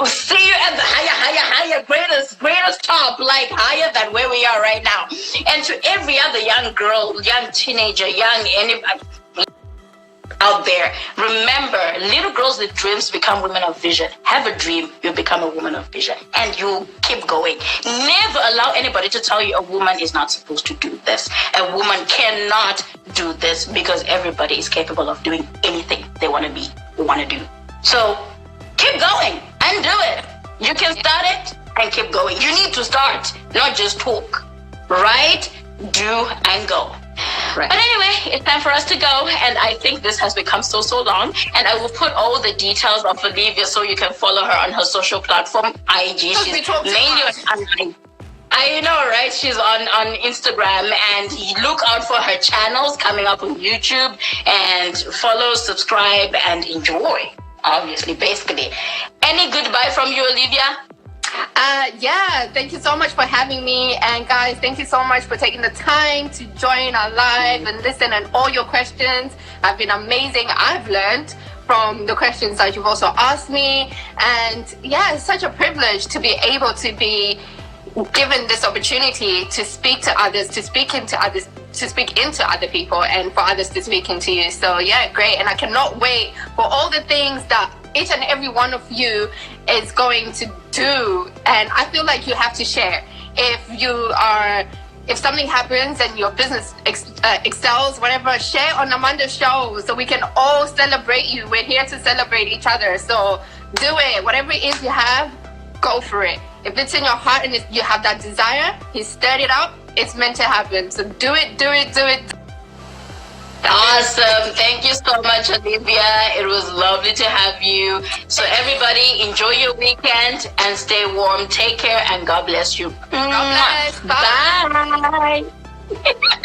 See you at the higher, greatest top, like higher than where we are right now. And to every other young girl, young teenager, young anybody out there, remember, little girls with dreams become women of vision. Have a dream, you become a woman of vision, and you keep going. Never allow anybody to tell you a woman is not supposed to do this. A woman cannot do this because everybody is capable of doing anything they want to do. So keep going and do it. You can start it and keep going. You need to start, not just talk. Right? Do and go. Right. But anyway, it's time for us to go, and I think this has become so long, and I will put all the details of Olivia so you can follow her on her social platform, IG. She's mainly on I know, right? She's on Instagram, and look out for her channels coming up on YouTube, and follow, subscribe, and enjoy, obviously, basically. Any goodbye from you, Olivia?
Yeah, thank you so much for having me, and guys, thank you so much for taking the time to join our live and listen, and all your questions have been amazing. I've learned from the questions that you've also asked me, and yeah, it's such a privilege to be able to be given this opportunity to speak to others, to speak into other people, and for others to speak into you. So yeah, great, and I cannot wait for all the things that each and every one of you is going to do. And I feel like you have to share. If something happens and your business excels, whatever, share on Amanda's show so we can all celebrate you. We're here to celebrate each other. So do it. Whatever it is you have, go for it. If it's in your heart and you have that desire, you stirred it up, it's meant to happen. So do it.
Awesome. Thank you so much, Olivia. It was lovely to have you. So everybody, enjoy your weekend and stay warm. Take care, and God bless you.
God bless. Bye.
Bye.